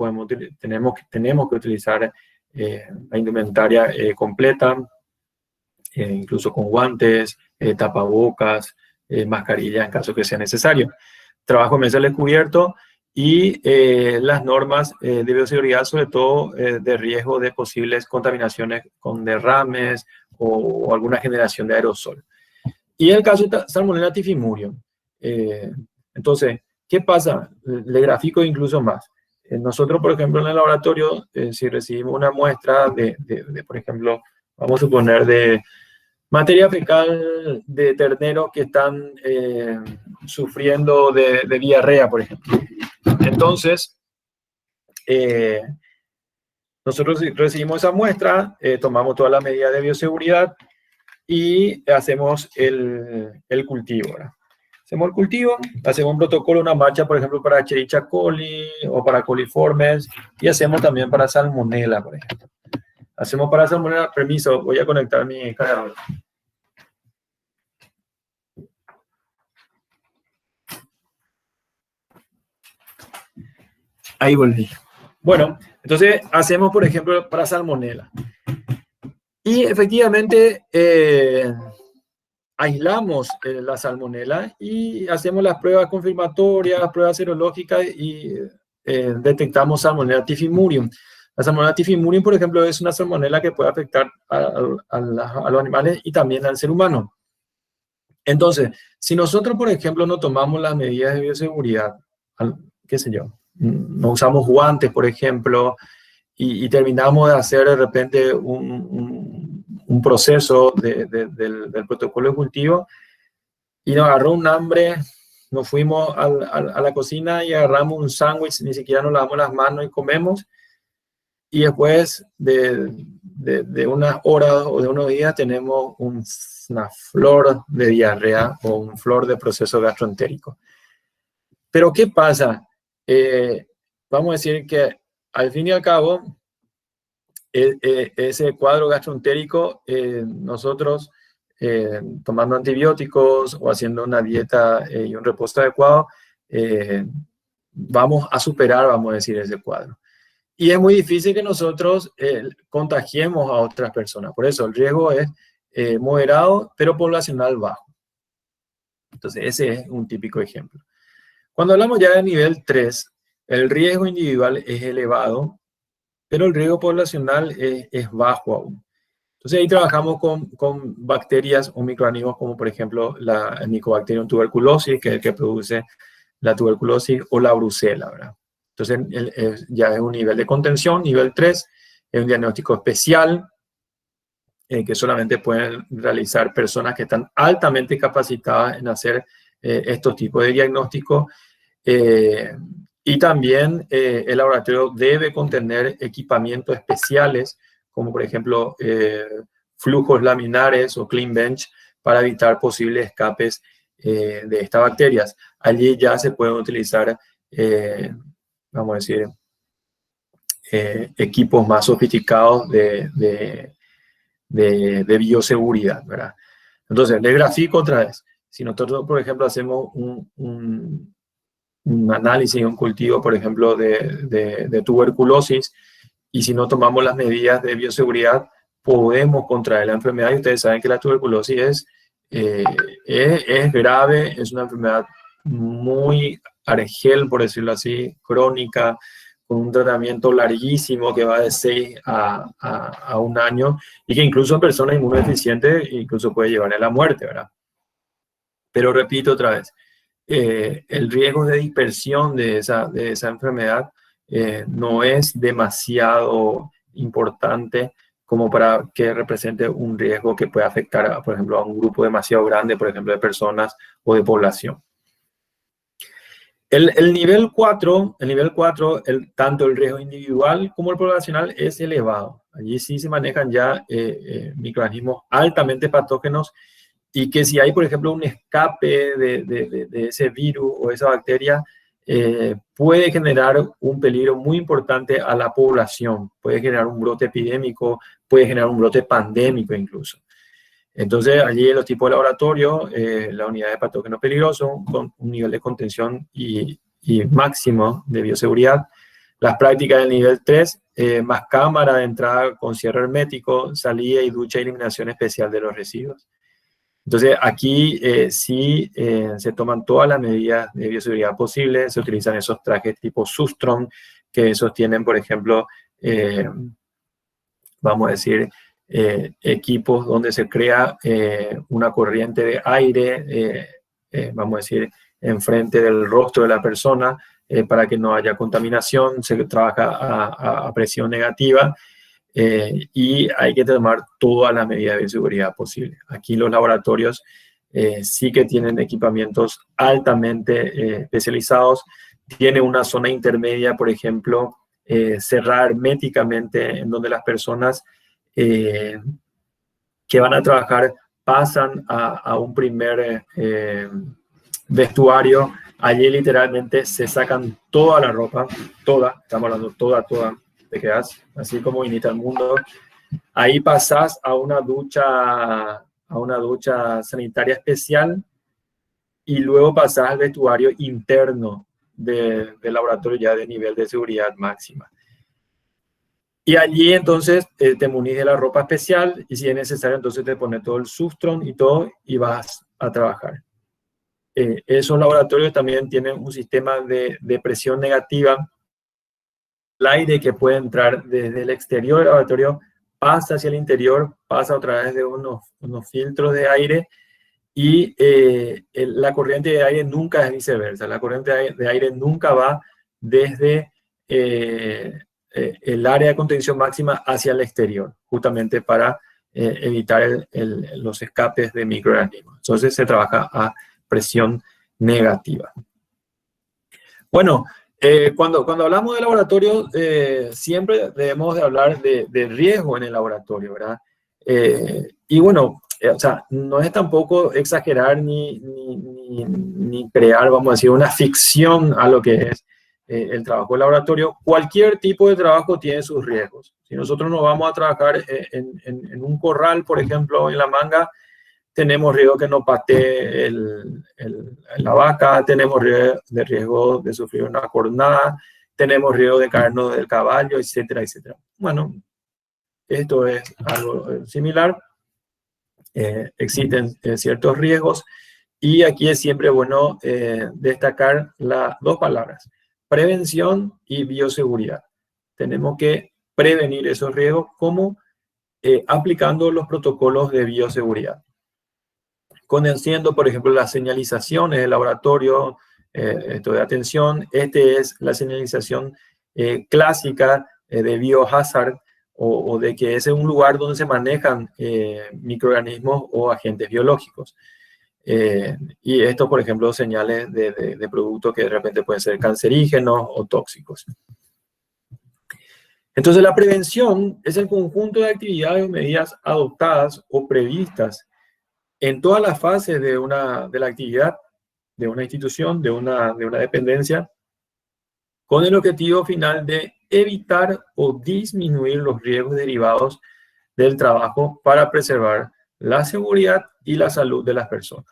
tenemos que utilizar la indumentaria completa, incluso con guantes, tapabocas, mascarilla en caso que sea necesario. Trabajo mensual descubierto y las normas de bioseguridad, sobre todo de riesgo de posibles contaminaciones con derrames o alguna generación de aerosol. Y el caso de Salmonella typhimurium. Entonces, ¿qué pasa? Le grafico incluso más. Nosotros, por ejemplo, en el laboratorio, si recibimos una muestra por ejemplo, vamos a suponer de materia fecal de terneros que están sufriendo de diarrea, por ejemplo. Entonces, nosotros recibimos esa muestra, tomamos todas las medidas de bioseguridad y hacemos el cultivo, ¿verdad? Hacemos el cultivo, hacemos un protocolo, una marcha, por ejemplo, para Escherichia coli o para coliformes, y hacemos también para Salmonella, por ejemplo. Hacemos para Salmonella, permiso, voy a conectar mi cargador. Ahí volví. Bueno, entonces hacemos, por ejemplo, para Salmonella. Y efectivamente aislamos la Salmonella y hacemos las pruebas confirmatorias, pruebas serológicas y detectamos Salmonella typhimurium. La Salmonella typhimurium, por ejemplo, es una Salmonella que puede afectar a los animales y también al ser humano. Entonces, si nosotros, por ejemplo, no tomamos las medidas de bioseguridad, qué sé yo, no usamos guantes, por ejemplo, y terminamos de hacer de repente un proceso del protocolo de cultivo y nos agarró un hambre, nos fuimos a la cocina y agarramos un sándwich, ni siquiera nos lavamos las manos y comemos, y después de unas horas o de unos días tenemos una flor de diarrea o un flor de proceso gastroentérico. Pero ¿qué pasa? Vamos a decir que al fin y al cabo, ese cuadro gastroentérico, nosotros tomando antibióticos o haciendo una dieta y un reposo adecuado, vamos a superar, vamos a decir, ese cuadro. Y es muy difícil que nosotros contagiemos a otras personas. Por eso el riesgo es moderado, pero poblacional bajo. Entonces, ese es un típico ejemplo. Cuando hablamos ya de nivel 3, el riesgo individual es elevado, pero el riesgo poblacional es bajo aún. Entonces ahí trabajamos con bacterias o microorganismos como por ejemplo la Mycobacterium tuberculosis, que es el que produce la tuberculosis, o la brucela, ¿verdad? Entonces ya es un nivel de contención, nivel 3, es un diagnóstico especial que solamente pueden realizar personas que están altamente capacitadas en hacer estos tipos de diagnósticos. Y también el laboratorio debe contener equipamientos especiales, como por ejemplo flujos laminares o clean bench, para evitar posibles escapes de estas bacterias. Allí ya se pueden utilizar, vamos a decir, equipos más sofisticados de bioseguridad, ¿verdad? Entonces, les grafico otra vez. Si nosotros, por ejemplo, hacemos un análisis, un cultivo, por ejemplo, de tuberculosis, y si no tomamos las medidas de bioseguridad, podemos contraer la enfermedad. Y ustedes saben que la tuberculosis es grave, es una enfermedad muy argel, por decirlo así, crónica, con un tratamiento larguísimo que va de 6 a 1 año, y que incluso en personas inmunodeficientes incluso puede llevar a la muerte, ¿verdad? Pero repito otra vez, el riesgo de dispersión de esa enfermedad no es demasiado importante como para que represente un riesgo que pueda afectar, por ejemplo, a un grupo demasiado grande, por ejemplo, de personas o de población. El nivel 4, tanto el riesgo individual como el poblacional es elevado. Allí sí se manejan ya microorganismos altamente patógenos, y que si hay, por ejemplo, un escape de ese virus o esa bacteria, puede generar un peligro muy importante a la población, puede generar un brote epidémico, puede generar un brote pandémico incluso. Entonces, allí en los tipos de laboratorio, la unidad de patógeno peligroso, con un nivel de contención y máximo de bioseguridad. Las prácticas del nivel 3, más cámara de entrada con cierre hermético, salida y ducha y eliminación especial de los residuos. Entonces, aquí sí se toman todas las medidas de bioseguridad posibles, se utilizan esos trajes tipo Sustron, que sostienen, por ejemplo, vamos a decir, equipos donde se crea una corriente de aire, vamos a decir, enfrente del rostro de la persona, para que no haya contaminación, se trabaja a presión negativa, y hay que tomar todas las medidas de bioseguridad posibles. Aquí los laboratorios sí que tienen equipamientos altamente especializados, tiene una zona intermedia, por ejemplo, cerrar herméticamente, en donde las personas que van a trabajar pasan a un primer vestuario. Allí literalmente se sacan toda la ropa, toda, estamos hablando toda, te quedas así como viniste al mundo. Ahí pasás a una ducha sanitaria especial y luego pasás al vestuario interno del laboratorio ya de nivel de seguridad máxima. Y allí entonces te munís de la ropa especial y si es necesario entonces te pones todo el Sustron y todo y vas a trabajar. Esos laboratorios también tienen un sistema de presión negativa. El aire que puede entrar desde el exterior del laboratorio pasa hacia el interior, pasa a través de unos filtros de aire y la corriente de aire nunca es viceversa. La corriente de aire nunca va desde el área de contención máxima hacia el exterior, justamente para evitar los escapes de microorganismos. Entonces se trabaja a presión negativa. Bueno, cuando hablamos de laboratorio, siempre debemos de hablar de riesgo en el laboratorio, ¿verdad? Y bueno, o sea, no es tampoco exagerar ni crear, vamos a decir, una ficción a lo que es el trabajo de laboratorio. Cualquier tipo de trabajo tiene sus riesgos. Si nosotros nos vamos a trabajar en un corral, por ejemplo, en la manga, tenemos riesgo que nos patee la vaca, tenemos riesgo de sufrir una cornada, tenemos riesgo de caernos del caballo, etcétera, etcétera. Bueno, esto es algo similar. Existen ciertos riesgos y aquí es siempre bueno destacar las dos palabras, prevención y bioseguridad. Tenemos que prevenir esos riesgos como aplicando los protocolos de bioseguridad. Conociendo, por ejemplo, las señalizaciones del laboratorio, esto de atención, es la señalización clásica de biohazard o de que es un lugar donde se manejan microorganismos o agentes biológicos. Y esto, por ejemplo, señales de productos que de repente pueden ser cancerígenos o tóxicos. Entonces, la prevención es el conjunto de actividades o medidas adoptadas o previstas en todas las fases de la actividad, de una institución, de una dependencia, con el objetivo final de evitar o disminuir los riesgos derivados del trabajo para preservar la seguridad y la salud de las personas.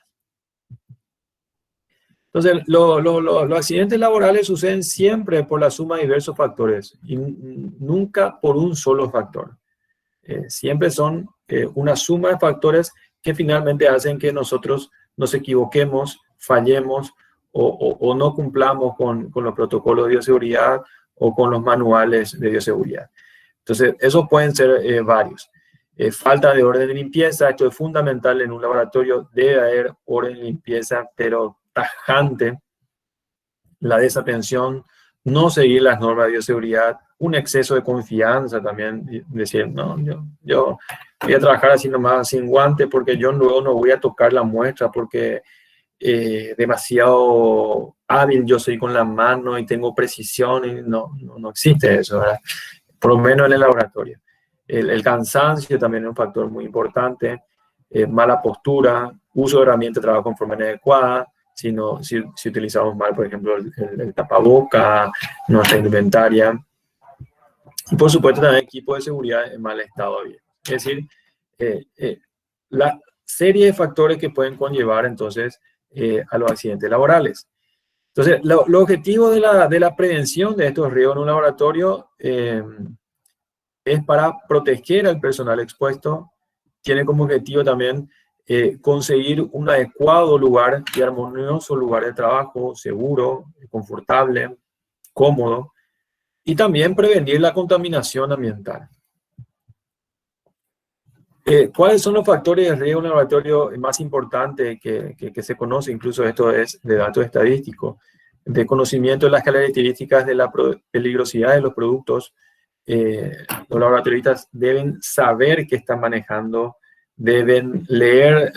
Entonces, los accidentes laborales suceden siempre por la suma de diversos factores y nunca por un solo factor. Siempre son una suma de factores que finalmente hacen que nosotros nos equivoquemos, fallemos o no cumplamos con los protocolos de bioseguridad o con los manuales de bioseguridad. Entonces, esos pueden ser varios. Falta de orden de limpieza, esto es fundamental en un laboratorio, debe haber orden de limpieza, pero tajante. La desatención, no seguir las normas de bioseguridad, un exceso de confianza también, decir, no, yo voy a trabajar así nomás sin guante porque yo luego no voy a tocar la muestra porque demasiado hábil yo soy con la mano y tengo precisión y no existe eso, ¿verdad? Por lo menos en el laboratorio. El cansancio también es un factor muy importante, mala postura, uso de herramientas de trabajo en forma inadecuada, si utilizamos mal, por ejemplo, el tapaboca, nuestra indumentaria. Y por supuesto también equipo de seguridad en mal estado. Es decir, la serie de factores que pueden conllevar entonces a los accidentes laborales. Entonces, los objetivos de la prevención de estos riesgos en un laboratorio es para proteger al personal expuesto. Tiene como objetivo también conseguir un adecuado lugar y armonioso lugar de trabajo, seguro, confortable, cómodo, y también prevenir la contaminación ambiental. ¿Cuáles son los factores de riesgo en un laboratorio más importantes que se conoce? Incluso esto es de datos estadísticos, de conocimiento de las características de la peligrosidad de los productos. Los laboratoristas deben saber qué están manejando, deben leer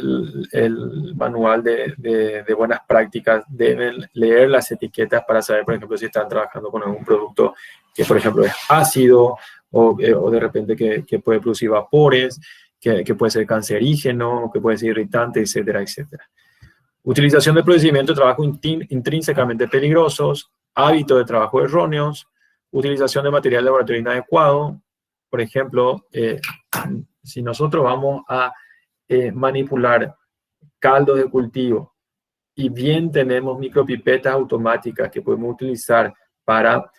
el manual de buenas prácticas, deben leer las etiquetas para saber, por ejemplo, si están trabajando con algún producto que, por ejemplo, es ácido o de repente que puede producir vapores, que puede ser cancerígeno, que puede ser irritante, etcétera, etcétera. Utilización de procedimientos de trabajo intrínsecamente peligrosos, hábitos de trabajo erróneos, utilización de material de laboratorio inadecuado. Por ejemplo, si nosotros vamos a manipular caldos de cultivo y bien tenemos micropipetas automáticas que podemos utilizar para,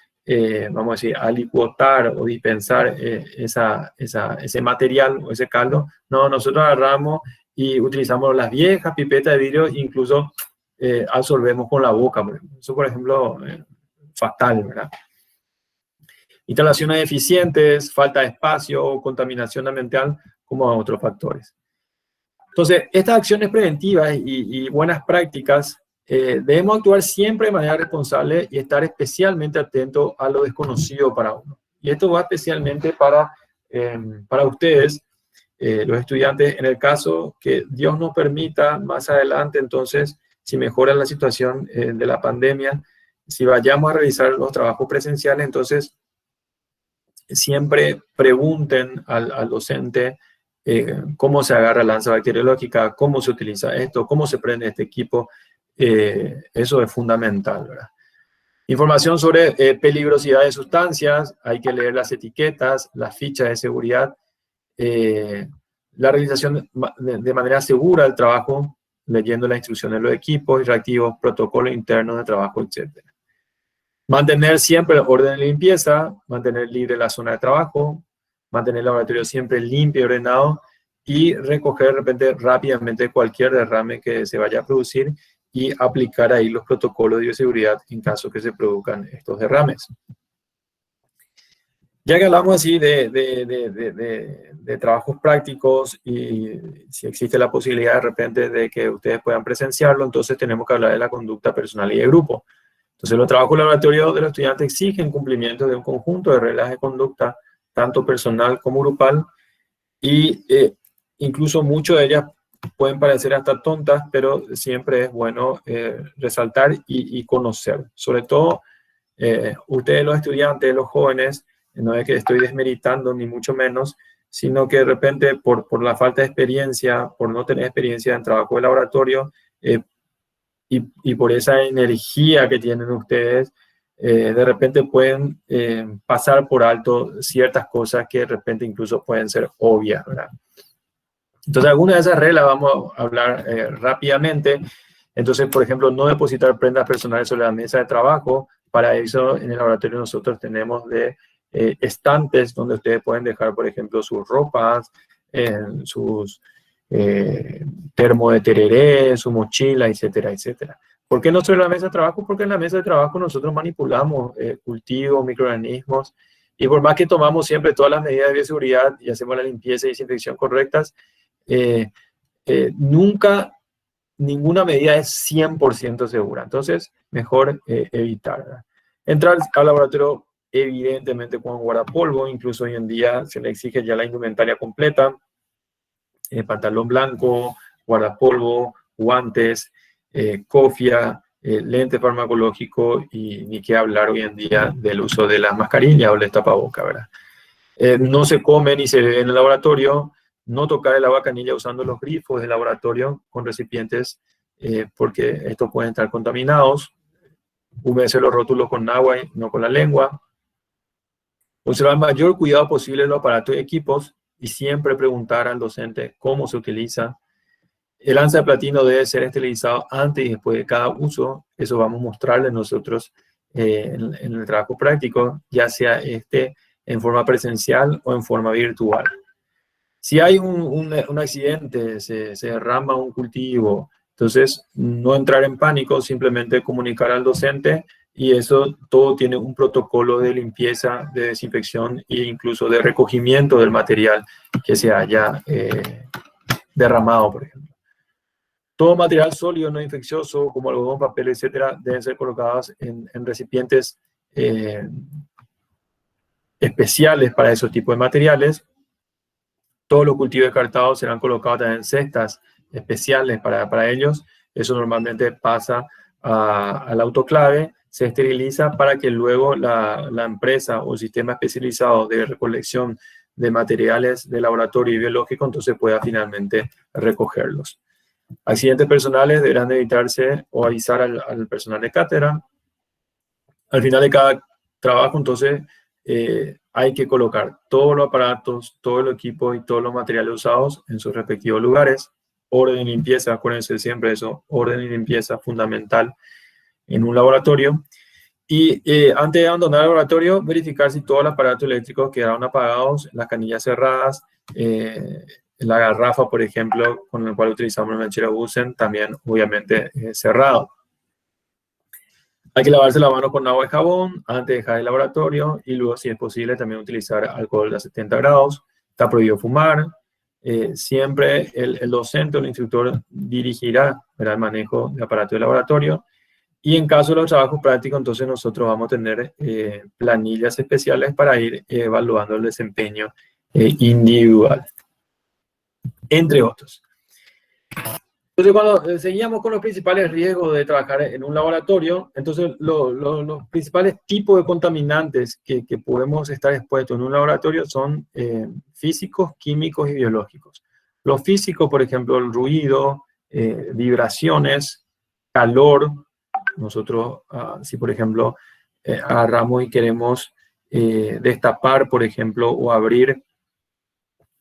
vamos a decir, alicuotar o dispensar ese material o ese caldo, no, nosotros agarramos y utilizamos las viejas pipetas de vidrio, incluso absorbemos con la boca. Eso, por ejemplo, fatal, ¿verdad? Instalaciones eficientes, falta de espacio, contaminación ambiental, como otros factores. Entonces, estas acciones preventivas y buenas prácticas, debemos actuar siempre de manera responsable y estar especialmente atentos a lo desconocido para uno. Y esto va especialmente para ustedes, los estudiantes, en el caso que Dios nos permita más adelante, entonces, si mejora la situación de la pandemia, si vayamos a realizar los trabajos presenciales, entonces, siempre pregunten al docente cómo se agarra la lanza bacteriológica, cómo se utiliza esto, cómo se prende este equipo. Eso es fundamental, ¿verdad? Información sobre peligrosidad de sustancias, hay que leer las etiquetas, las fichas de seguridad, la realización de manera segura del trabajo, leyendo las instrucciones de los equipos y reactivos, protocolos internos de trabajo, etc. Mantener siempre el orden de limpieza, mantener libre la zona de trabajo, mantener el laboratorio siempre limpio y ordenado y recoger de repente rápidamente cualquier derrame que se vaya a producir y aplicar ahí los protocolos de bioseguridad en caso que se produzcan estos derrames. Ya que hablamos así de trabajos prácticos y si existe la posibilidad de repente de que ustedes puedan presenciarlo, entonces tenemos que hablar de la conducta personal y de grupo. Entonces, los trabajos laboratorios de los estudiantes exigen cumplimiento de un conjunto de reglas de conducta, tanto personal como grupal, y incluso muchas de ellas pueden parecer hasta tontas, pero siempre es bueno resaltar y conocer. Sobre todo, ustedes los estudiantes, los jóvenes, no es que estoy desmeritando ni mucho menos, sino que de repente por la falta de experiencia, por no tener experiencia en trabajo de laboratorio, y por esa energía que tienen ustedes, de repente pueden pasar por alto ciertas cosas que de repente incluso pueden ser obvias, ¿verdad? Entonces, algunas de esas reglas vamos a hablar rápidamente. Entonces, por ejemplo, no depositar prendas personales sobre la mesa de trabajo. Para eso, en el laboratorio nosotros tenemos estantes donde ustedes pueden dejar, por ejemplo, sus ropas, sus termo de tereré, su mochila, etcétera, etcétera. ¿Por qué no sobre la mesa de trabajo? Porque en la mesa de trabajo nosotros manipulamos cultivos, microorganismos, y por más que tomamos siempre todas las medidas de bioseguridad y hacemos la limpieza y desinfección correctas, nunca ninguna medida es 100% segura. Entonces, mejor evitar, ¿verdad? Entrar al laboratorio evidentemente con guardapolvo, incluso hoy en día se le exige ya la indumentaria completa, pantalón blanco, guardapolvo, guantes, cofia, lente farmacológico y ni qué hablar hoy en día del uso de las mascarillas o del tapaboca, ¿verdad? No se come ni se bebe en el laboratorio, no tocar el agua canilla usando los grifos del laboratorio con recipientes porque estos pueden estar contaminados. Humedecer los rótulos con agua y no con la lengua. Observar el mayor cuidado posible en los aparatos y equipos y siempre preguntar al docente cómo se utiliza. El ANSA de platino debe ser esterilizado antes y después de cada uso. Eso vamos a mostrarle nosotros en el trabajo práctico, ya sea en forma presencial o en forma virtual. Si hay un accidente, se derrama un cultivo, entonces no entrar en pánico, simplemente comunicar al docente, y eso todo tiene un protocolo de limpieza, de desinfección e incluso de recogimiento del material que se haya derramado, por ejemplo. Todo material sólido no infeccioso, como algodón, papel, etcétera, deben ser colocados en recipientes especiales para esos tipos de materiales. Todos los cultivos descartados serán colocados también en cestas especiales para ellos. Eso normalmente pasa al autoclave, se esteriliza para que luego la empresa o el sistema especializado de recolección de materiales de laboratorio y biológico entonces pueda finalmente recogerlos. Accidentes personales deberán evitarse o avisar al personal de cátedra. Al final de cada trabajo, entonces, hay que colocar todos los aparatos, todo el equipo y todos los materiales usados en sus respectivos lugares. Orden y limpieza, acuérdense siempre eso, orden y limpieza fundamental en un laboratorio. Y antes de abandonar el laboratorio, verificar si todos los aparatos eléctricos quedaron apagados, las canillas cerradas, la garrafa, por ejemplo, con la cual utilizamos el mechero Bunsen, también obviamente cerrado. Hay que lavarse la mano con agua y jabón antes de dejar el laboratorio y luego, si es posible, también utilizar alcohol a 70 grados. Está prohibido fumar. Siempre el docente o el instructor dirigirá el manejo de aparatos de laboratorio. Y en caso de los trabajos prácticos, entonces nosotros vamos a tener planillas especiales para ir evaluando el desempeño individual, entre otros. Entonces, cuando seguíamos con los principales riesgos de trabajar en un laboratorio, entonces los principales tipos de contaminantes que podemos estar expuestos en un laboratorio son físicos, químicos y biológicos. Los físicos, por ejemplo, el ruido, vibraciones, calor. Nosotros, si por ejemplo agarramos y queremos destapar, por ejemplo, o abrir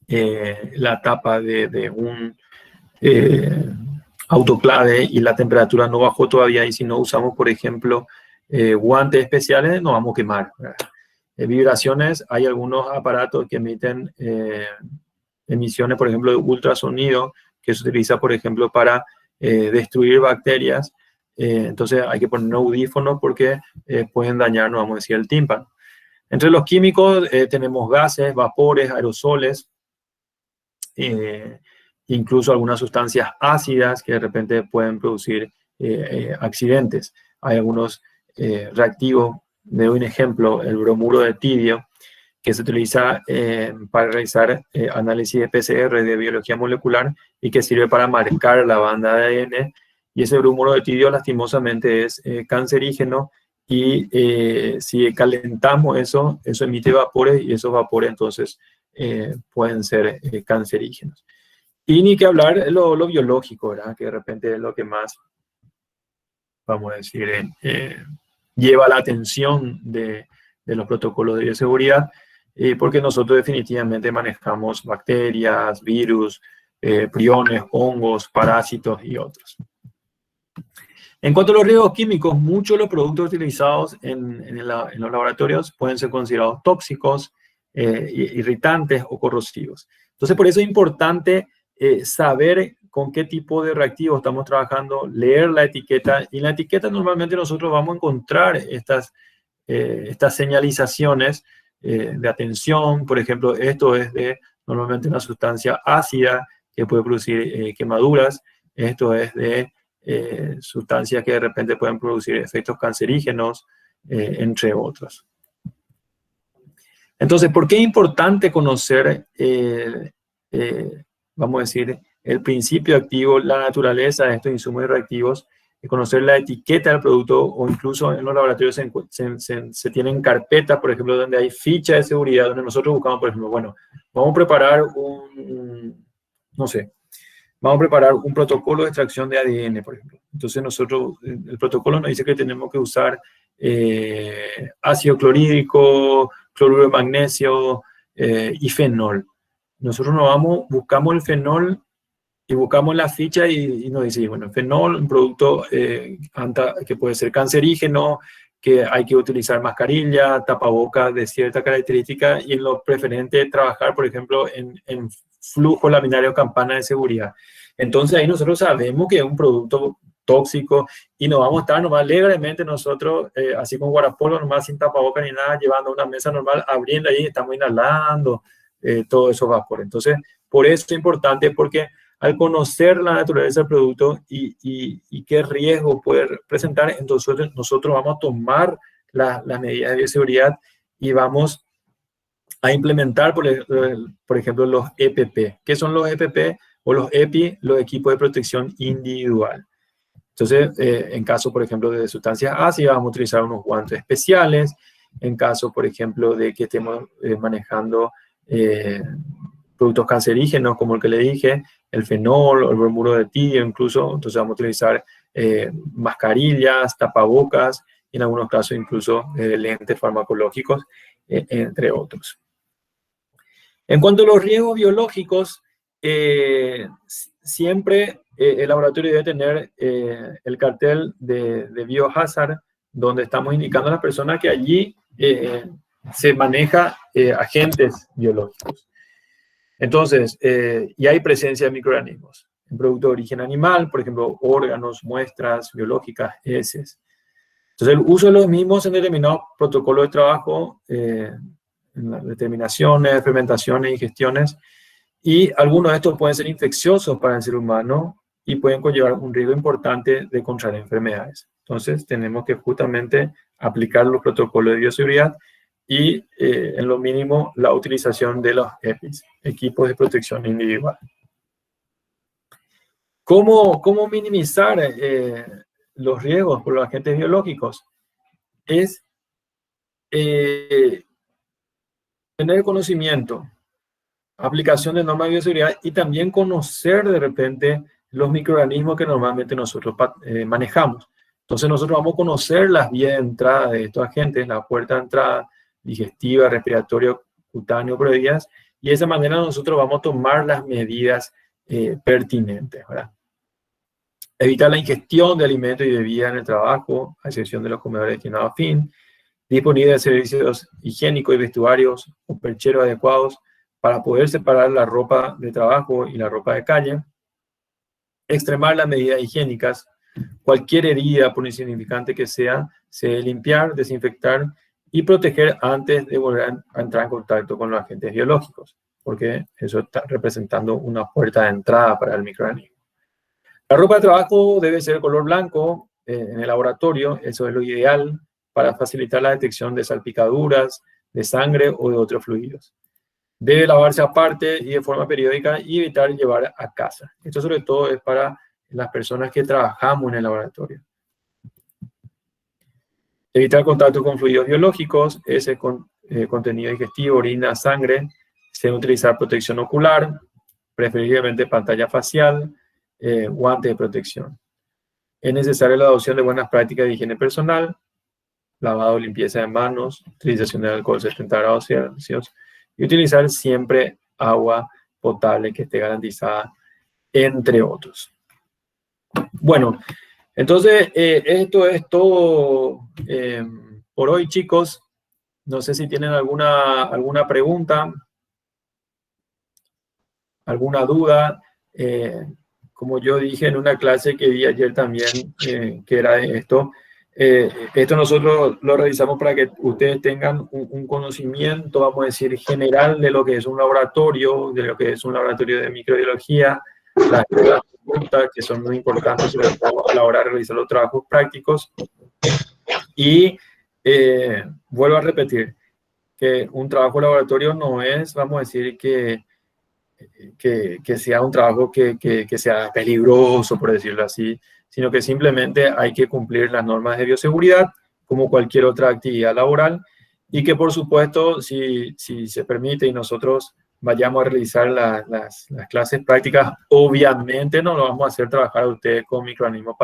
la tapa de un autoclave y la temperatura no bajó todavía, y si no usamos, por ejemplo, guantes especiales, nos vamos a quemar. Vibraciones, hay algunos aparatos que emiten emisiones, por ejemplo, de ultrasonido, que se utiliza, por ejemplo, para destruir bacterias. Entonces hay que poner audífonos porque pueden dañarnos, vamos a decir, el tímpano. Entre los químicos tenemos gases, vapores, aerosoles, incluso algunas sustancias ácidas que de repente pueden producir accidentes. Hay algunos reactivos, le doy un ejemplo, el bromuro de tidio, que se utiliza para realizar análisis de PCR, de biología molecular, y que sirve para marcar la banda de ADN. Y ese bromuro de tidio lastimosamente es cancerígeno, y si calentamos eso emite vapores, y esos vapores entonces pueden ser cancerígenos. Y ni que hablar lo biológico, ¿verdad? Que de repente es lo que más, vamos a decir, lleva la atención de los protocolos de bioseguridad, porque nosotros definitivamente manejamos bacterias, virus, priones, hongos, parásitos y otros. En cuanto a los riesgos químicos, muchos de los productos utilizados en los laboratorios pueden ser considerados tóxicos, irritantes o corrosivos. Entonces, por eso es importante saber con qué tipo de reactivo estamos trabajando, leer la etiqueta, y en la etiqueta normalmente nosotros vamos a encontrar estas señalizaciones de atención. Por ejemplo, esto es normalmente una sustancia ácida que puede producir quemaduras. Esto es de sustancias que de repente pueden producir efectos cancerígenos, entre otros. Entonces, ¿por qué es importante conocer, vamos a decir, el principio activo, la naturaleza de estos insumos reactivos, y conocer la etiqueta del producto? O incluso en los laboratorios se tienen carpetas, por ejemplo, donde hay ficha de seguridad, donde nosotros buscamos, por ejemplo, bueno, vamos a preparar no sé, vamos a preparar un protocolo de extracción de ADN, por ejemplo. Entonces nosotros, el protocolo nos dice que tenemos que usar ácido clorhídrico, cloruro de magnesio y fenol. Nosotros nos vamos, buscamos el fenol y buscamos la ficha y nos dice, bueno, el fenol, un producto que puede ser cancerígeno, que hay que utilizar mascarilla, tapabocas de cierta característica y en lo preferente trabajar, por ejemplo, en flujo laminario campana de seguridad. Entonces ahí nosotros sabemos que es un producto tóxico y no vamos a estar nomás alegremente nosotros, así con guardapolvo, nomás sin tapabocas ni nada, llevando una mesa normal, abriendo ahí, estamos inhalando todos esos vapores. Entonces, por eso es importante, porque al conocer la naturaleza del producto y qué riesgo puede presentar, entonces nosotros vamos a tomar las medidas de bioseguridad y vamos a implementar, por ejemplo, los EPP. ¿Qué son los EPP? O los EPI, los equipos de protección individual. Entonces, en caso, por ejemplo, de sustancias ácidas, vamos a utilizar unos guantes especiales. En caso, por ejemplo, de que estemos manejando productos cancerígenos, como el que le dije, el fenol o el bromuro de tidio incluso, entonces vamos a utilizar mascarillas, tapabocas, y en algunos casos incluso lentes farmacológicos, entre otros. En cuanto a los riesgos biológicos, siempre el laboratorio debe tener el cartel de biohazard, donde estamos indicando a las personas que allí se maneja agentes biológicos. Entonces, y hay presencia de microorganismos en productos de origen animal, por ejemplo, órganos, muestras biológicas, heces. Entonces, el uso de los mismos en determinados protocolos de trabajo, en las determinaciones, fermentaciones y gestiones, y algunos de estos pueden ser infecciosos para el ser humano y pueden conllevar un riesgo importante de contraer enfermedades. Entonces, tenemos que justamente aplicar los protocolos de bioseguridad y, en lo mínimo, la utilización de los EPIs, equipos de protección individual. ¿Cómo minimizar los riesgos por los agentes biológicos? Es tener conocimiento, aplicación de normas de bioseguridad y también conocer de repente los microorganismos que normalmente nosotros manejamos. Entonces nosotros vamos a conocer las vías de entrada de estos agentes, la puerta de entrada digestiva, respiratoria, cutáneo, previas, y de esa manera nosotros vamos a tomar las medidas pertinentes, ¿verdad? Evitar la ingestión de alimentos y bebidas en el trabajo, a excepción de los comedores destinados a fin, disponer de servicios higiénicos y vestuarios o percheros adecuados para poder separar la ropa de trabajo y la ropa de calle, extremar las medidas higiénicas, cualquier herida, por insignificante que sea, se debe limpiar, desinfectar y proteger antes de volver a entrar en contacto con los agentes biológicos, porque eso está representando una puerta de entrada para el microorganismo. La ropa de trabajo debe ser de color blanco en el laboratorio, eso es lo ideal para facilitar la detección de salpicaduras, de sangre o de otros fluidos. Debe lavarse aparte y de forma periódica y evitar llevar a casa. Esto sobre todo es para las personas que trabajamos en el laboratorio. Evitar contacto con fluidos biológicos, ese contenido digestivo, orina, sangre. Se debe utilizar protección ocular, preferiblemente pantalla facial, guantes de protección. Es necesaria la adopción de buenas prácticas de higiene personal, lavado, limpieza de manos, utilización de alcohol 70 grados Celsius y utilizar siempre agua potable que esté garantizada, entre otros. Bueno, entonces esto es todo por hoy, chicos. No sé si tienen alguna pregunta, alguna duda. Como yo dije en una clase que vi ayer también, que era de esto, esto nosotros lo realizamos para que ustedes tengan un conocimiento, vamos a decir, general de lo que es un laboratorio, de lo que es un laboratorio de microbiología, las preguntas que son muy importantes a la hora de realizar los trabajos prácticos. Y vuelvo a repetir que un trabajo de laboratorio no es, vamos a decir, que sea un trabajo que sea peligroso, por decirlo así, sino que simplemente hay que cumplir las normas de bioseguridad como cualquier otra actividad laboral y que, por supuesto, si se permite y nosotros vayamos a realizar las clases prácticas, obviamente no lo vamos a hacer trabajar a ustedes con microorganismos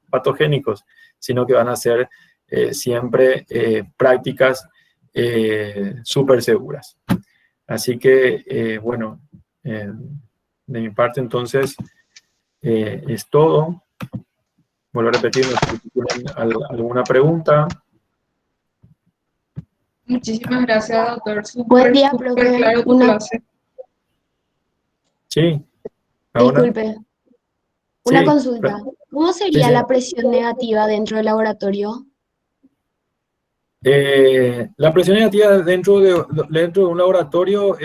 patogénicos, sino que van a ser siempre prácticas súper seguras. Así que, bueno, de mi parte entonces es todo. Vuelvo a repetir, no sé si tienen alguna pregunta. Muchísimas gracias, doctor. Buen día, Súper profe. claro tu Una, clase. Sí, ahora. disculpe, una Sí, consulta. ¿Cómo sí, sería sí. la presión negativa dentro del laboratorio? La presión negativa dentro de un laboratorio